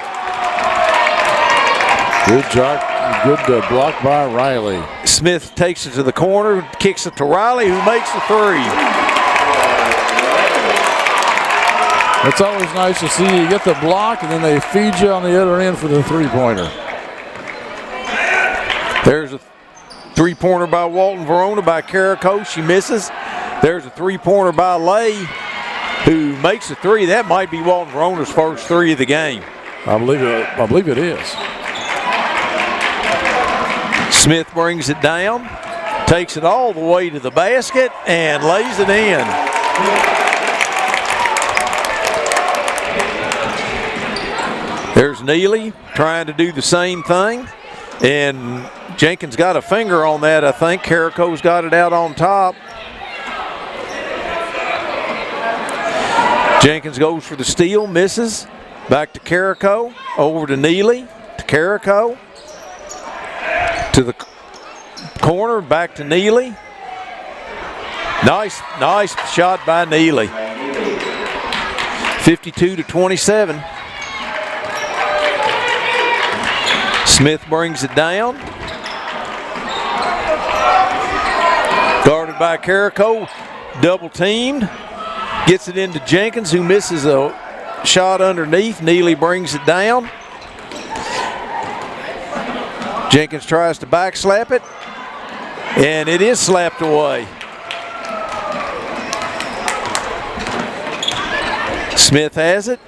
C: Good job. Good block by Riley.
A: Smith takes it to the corner, kicks it to Riley, who makes the three.
C: It's always nice to see you get the block and then they feed you on the other end for the three-pointer.
A: There's a three-pointer by Walton Verona by Carico. She misses. There's a three-pointer by Lay, who makes a three. That might be Walton Verona's first three of the game.
C: I believe it is.
A: Smith brings it down, takes it all the way to the basket, and lays it in. There's Neely trying to do the same thing, and Jenkins got a finger on that, I think. Carico's got it out on top. Jenkins goes for the steal, misses. Back to Carico, over to Neely, to Carico, to the corner, back to Neely. Nice shot by Neely. 52-27. Smith brings it down. Guarded by Carico, double teamed. Gets it into Jenkins, who misses a shot underneath. Neely brings it down. Jenkins tries to back slap it, and it is slapped away. Smith has it.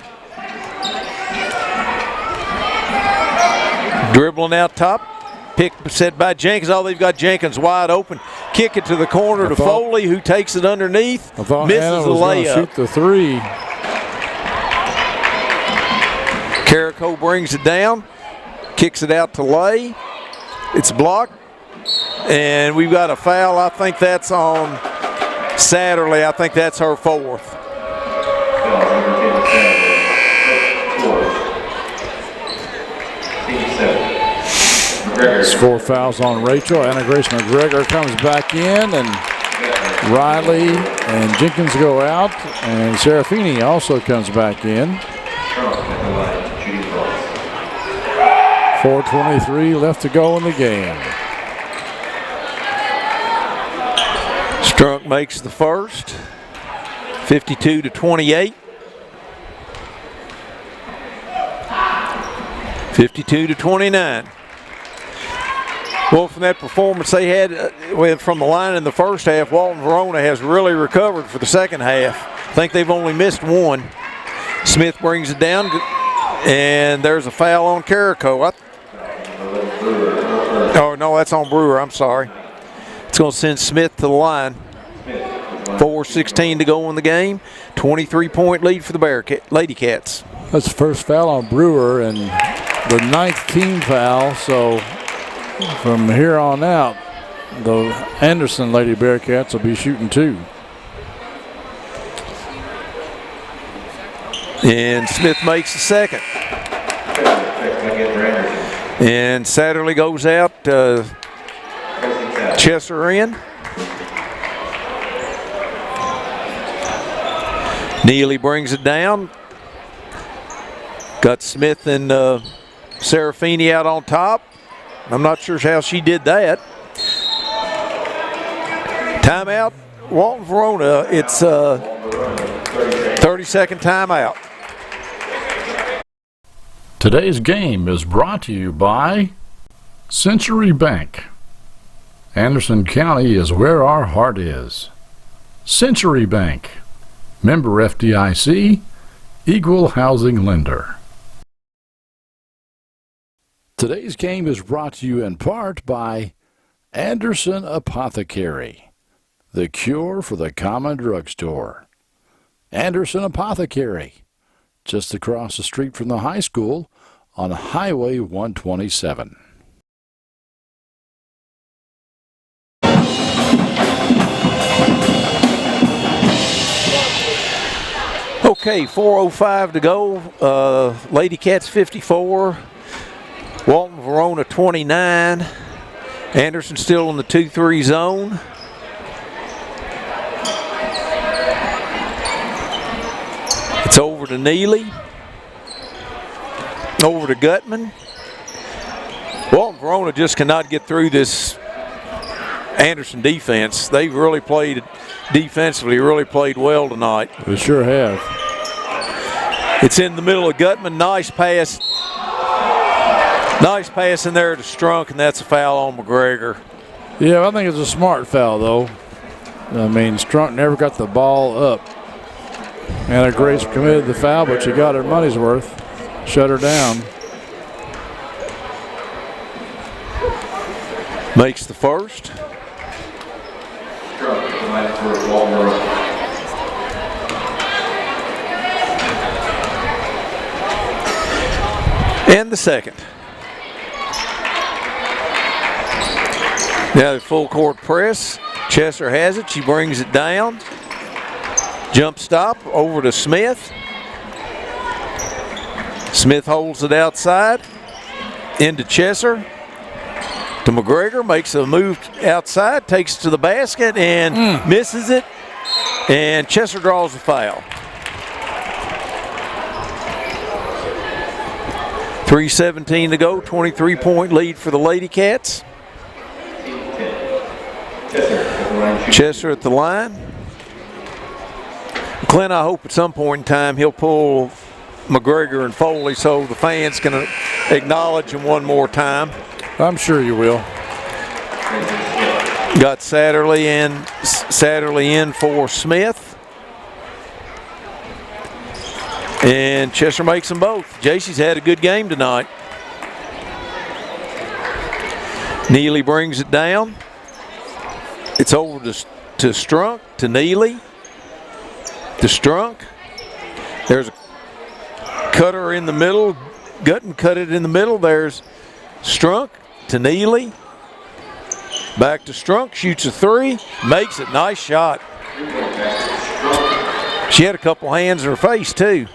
A: Dribbling out top. Pick set by Jenkins. Oh, they've got Jenkins wide open. Kick it to the corner to Foley, who takes it underneath. Misses the layup.
C: Shoot the three.
A: Carico brings it down. Kicks it out to Lay. It's blocked. And we've got a foul. I think that's on Satterley. I think that's her fourth.
C: It's 4 fouls on Rachel. Anna Grace McGregor comes back in, and Riley and Jenkins go out, and Serafini also comes back in. 4:23 left to go in the game.
A: Strunk makes the first. 52-28. 52-29. Well, from that performance they had from the line in the first half, Walton Verona has really recovered for the second half. I think they've only missed one. Smith brings it down, and there's a foul on Carico. Oh, no, that's on Brewer. I'm sorry. It's going to send Smith to the line. 4:16 to go in the game. 23-point lead for the Lady Cats.
C: That's the first foul on Brewer and the 9th team foul, so from here on out, the Anderson Lady Bearcats will be shooting 2.
A: And Smith makes the second. And Satterley goes out. Chesser in. Neely brings it down. Got Smith and Serafini out on top. I'm not sure how she did that. Timeout, Walton Verona. It's a 30-second timeout.
J: Today's game is brought to you by Century Bank. Anderson County is where our heart is. Century Bank, member FDIC, equal housing lender. Today's game is brought to you in part by Anderson Apothecary, the cure for the common drugstore. Anderson Apothecary, just across the street from the high school on Highway 127.
A: Okay, 4:05 to go. Lady Cats 54. Walton Verona 29. Anderson still in the 2-3 zone. It's over to Neely. Over to Gutman. Walton Verona just cannot get through this Anderson defense. They've really played defensively, really played well tonight.
C: They sure have.
A: It's in the middle of Gutman. Nice pass. Nice pass in there to Strunk, and that's a foul on McGregor.
C: Yeah, I think it's a smart foul, though. I mean, Strunk never got the ball up. Anna Grace committed the foul, but she got her money's worth. Shut her down.
A: Makes the first. And the second. Now the full court press. Chester has it. She brings it down. Jump stop over to Smith. Smith holds it outside. Into Chester. To McGregor. Makes a move outside. Takes it to the basket and misses it. And Chester draws the foul. 3:17 to go. 23-point lead for the Lady Cats. Chester at the line. Clint, I hope at some point in time he'll pull McGregor and Foley so the fans can acknowledge him one more time.
C: I'm sure you will.
A: Got Satterley in for Smith. And Chester makes them both. JC's had a good game tonight. Neely brings it down. It's over to Strunk, to Neely, to Strunk. There's a cutter in the middle. Gutton cut it in the middle. There's Strunk to Neely. Back to Strunk, shoots a three, makes it. Nice shot. She had a couple hands in her face, too.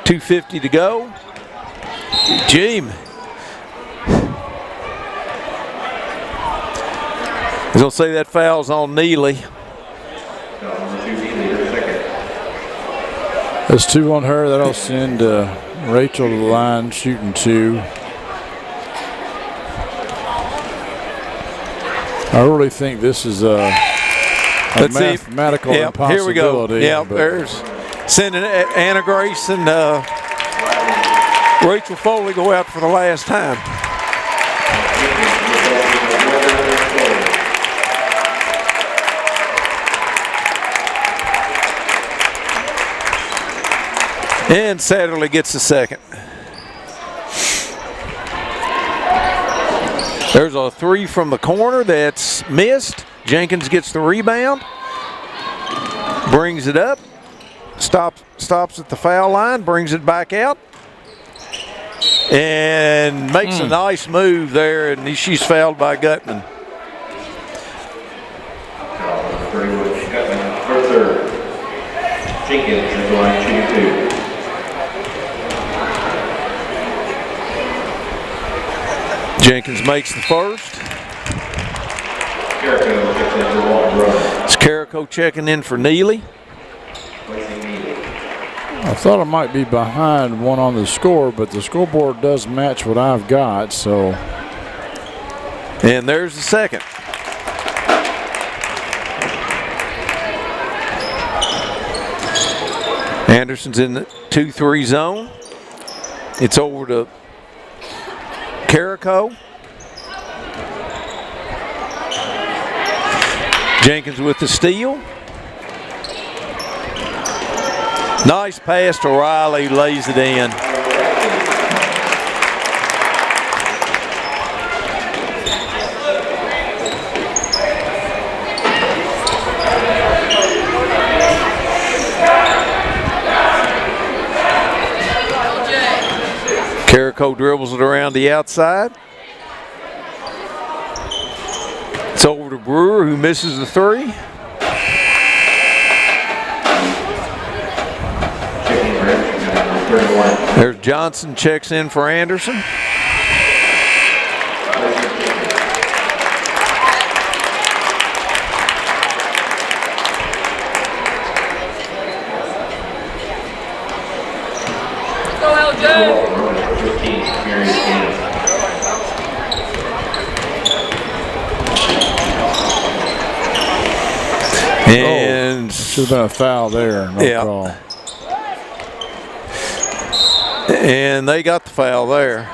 A: 2:50 to go. Jim. I was going to say that foul's on Neely.
C: There's two on her. That'll send Rachel to the line, shooting two. I really think this is a mathematical impossibility.
A: Here we go. Yeah, there's sending Anna Grace and Rachel Foley go out for the last time. And Satterley gets the second. There's a three from the corner that's missed. Jenkins gets the rebound. Brings it up. Stops at the foul line. Brings it back out. And makes a nice move there, and she's fouled by Gutman.
B: For third. Jenkins at the line, shooting two.
A: Jenkins makes the first. It's Carrico checking in for Neely.
C: I thought I might be behind one on the score, but the scoreboard does match what I've got, so.
A: And there's the second. Anderson's in the 2-3 zone. It's over to Carrico. Jenkins with the steal. Nice pass to Riley, lays it in. Carrico dribbles it around the outside. It's over to Brewer, who misses the three. There's Johnson checks in for Anderson. And
C: should have been a foul there. No call.
A: And they got the foul there.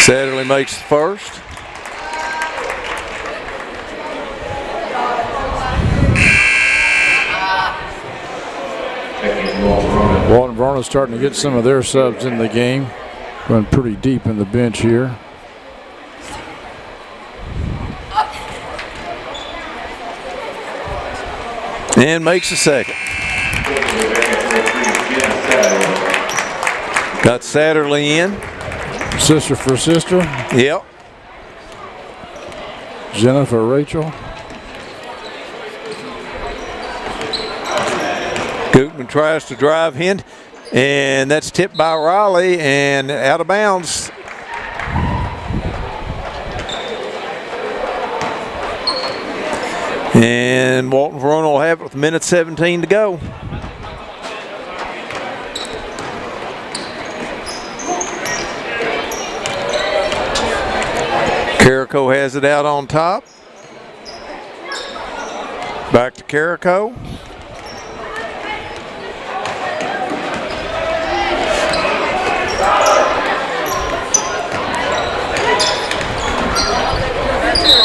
A: Satterley makes the first.
C: Walton Verona's starting to get some of their subs in the game. Going pretty deep in the bench here.
A: And makes a second. Got Satterley in.
C: Sister for sister.
A: Yep.
C: Jennifer Rachel.
A: Gutman tries to drive in, and that's tipped by Riley and out of bounds. And Walton Verona will have it with 1:17 to go. Carrico has it out on top. Back to Carrico.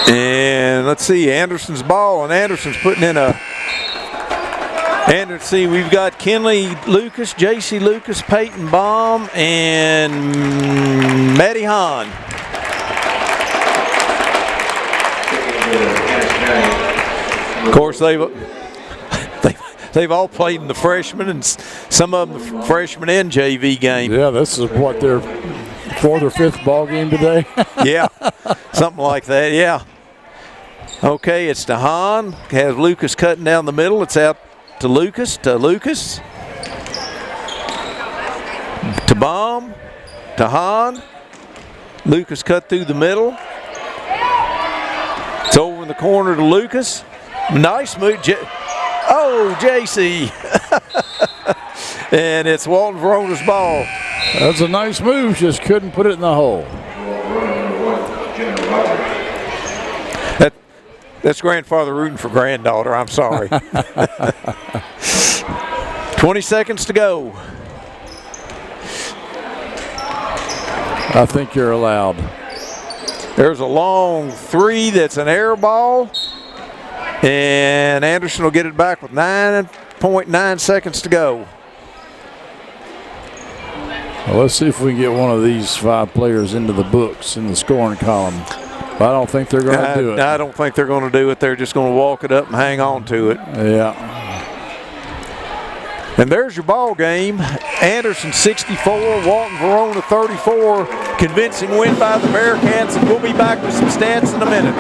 A: And let's see, Anderson's ball, and Anderson's putting in a. And see, we've got Kenley Lucas, J.C. Lucas, Peyton Baum, and Maddie Hahn. Of course, they've all played in the freshman, and some of them the freshman and JV game.
C: Yeah, this is what their fourth or fifth ball game today.
A: Yeah, something like that. Yeah. Okay, it's to Hahn. Has Lucas cutting down the middle. It's out to Lucas. To Baum. To Hahn. Lucas cut through the middle. It's over in the corner to Lucas. Nice move. JC. And it's Walton Verona's ball.
C: That's a nice move. Just couldn't put it in the hole.
A: That's grandfather rooting for granddaughter. I'm sorry. 20 seconds to go.
C: I think you're allowed.
A: There's a long three that's an air ball. And Anderson will get it back with 9.9 seconds to go.
C: Well, let's see if we can get one of these five players into the books in the scoring column. But I don't think they're going to do it.
A: I don't think they're going to do it. They're just going to walk it up and hang on to it.
C: Yeah.
A: And there's your ball game. Anderson 64, Walton Verona 34. Convincing win by the Bearcats, and we'll be back with some stats in a minute.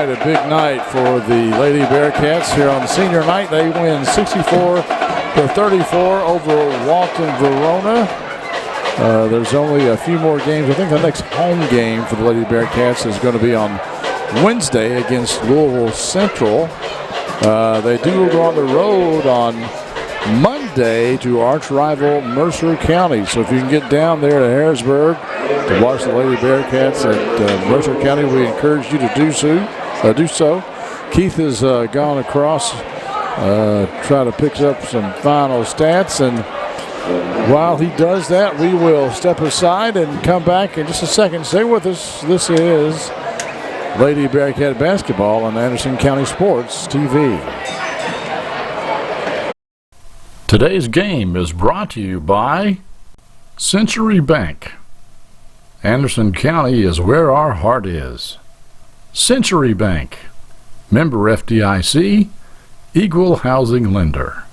C: A big night for the Lady Bearcats here on the senior night. They win 64-34 over Walton Verona. There's only a few more games. I think the next home game for the Lady Bearcats is going to be on Wednesday against Louisville Central. They do go on the road on Monday to arch rival Mercer County. So if you can get down there to Harrisburg to watch the Lady Bearcats at Mercer County, we encourage you to do so. Keith has gone across try to pick up some final stats. And while he does that, we will step aside and come back in just a second. Stay with us. This is Lady Bearcat Basketball on Anderson County Sports TV.
J: Today's game is brought to you by Century Bank. Anderson County is where our heart is. Century Bank, member FDIC, equal housing lender.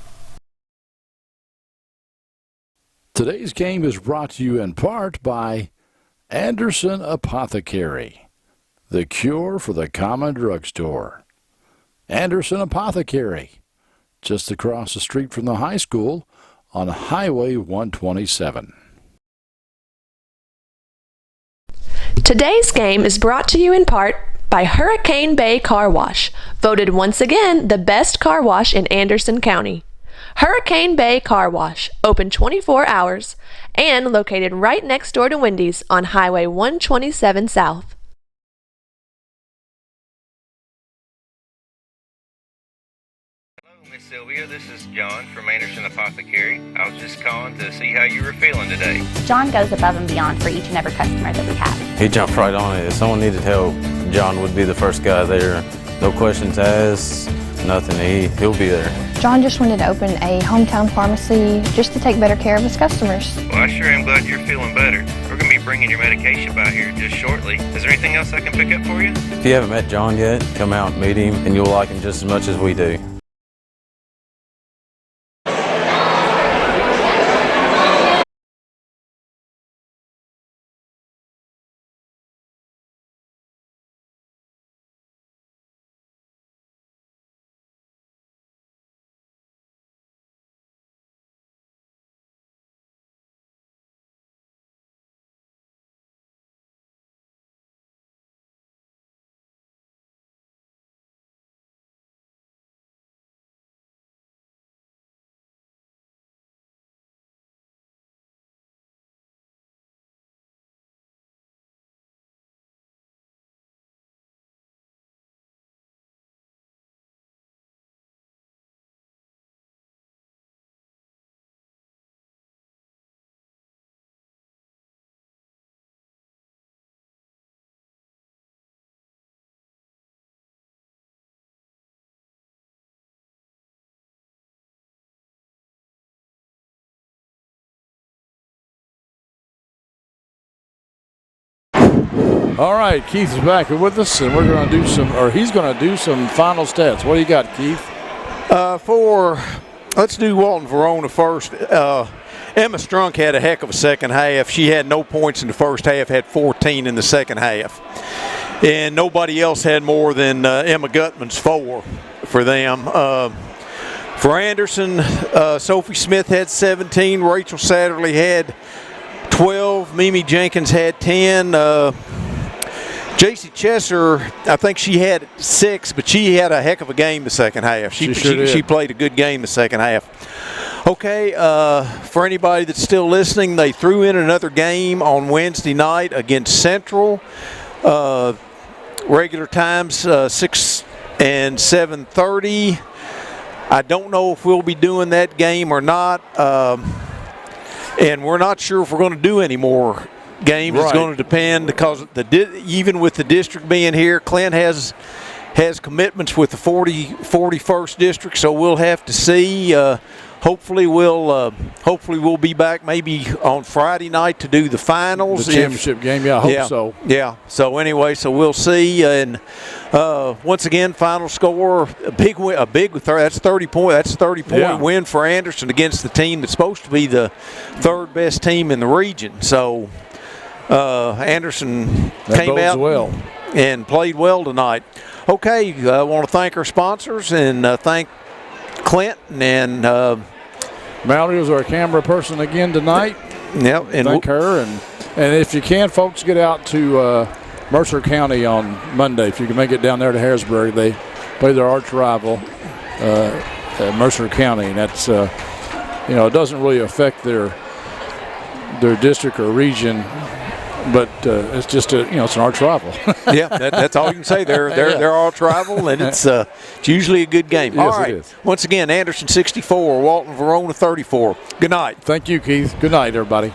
J: Today's game is brought to you in part by Anderson Apothecary, the cure for the common drugstore. Anderson Apothecary, just across the street from the high school on Highway 127.
D: Today's game is brought to you in part by Hurricane Bay Car Wash, voted once again the best car wash in Anderson County. Hurricane Bay Car Wash, open 24 hours and located right next door to Wendy's on Highway 127 South.
E: Hello, Miss Sylvia. This is John from Anderson Apothecary. I was just calling to see how you were feeling today.
F: John goes above and beyond for each and every customer that we have.
G: He jumped right on it. If someone needed help, John would be the first guy there. No questions asked, nothing. He'll be there.
H: John just wanted to open a hometown pharmacy just to take better care of his customers.
E: Well, I sure am glad you're feeling better. We're going to be bringing your medication by here just shortly. Is there anything else I can pick up for you?
G: If you haven't met John yet, come out and meet him, and you'll like him just as much as we do.
C: All right, Keith is back with us, and we're going to do he's going to do some final stats. What do you got, Keith?
A: Let's do Walton Verona first. Emma Strunk had a heck of a second half. She had no points in the first half, had 14 in the second half. And nobody else had more than Emma Gutman's 4 for them. For Anderson, Sophie Smith had 17. Rachel Satterley had 12. Mimi Jenkins had 10. J.C. Chesser, I think she had 6, but she had a heck of a game the second half. She played a good game the second half. Okay, for anybody that's still listening, they threw in another game on Wednesday night against Central. Regular times 6 and 7:30. I don't know if we'll be doing that game or not, and we're not sure if we're going to do any more games. Right. It's going to depend because even with the district being here, Clint has commitments with the 41st district, so we'll have to see. Hopefully we'll be back maybe on Friday night to do the finals.
C: The championship game, yeah, I hope so.
A: Yeah. So anyway, we'll see. And once again, final score, that's 30 point. That's a 30-point win for Anderson against the team that's supposed to be the third best team in the region. So Anderson came out and played well tonight. Okay, I want to thank our sponsors and thank Clint and
C: Mallory was our camera person again tonight.
A: Yep, and
C: thank her. And if you can, folks, get out to Mercer County on Monday. If you can make it down there to Harrisburg, they play their arch rival, Mercer County, and that's it doesn't really affect their district or region but it's just it's an arch rival.
A: Yeah, that's all you can say. They're all rival, and it's usually a good game.
C: Yes,
A: all right.
C: it is.
A: Once again, Anderson 64, Walton Verona 34. Good night.
C: Thank you, Keith. Good night, everybody.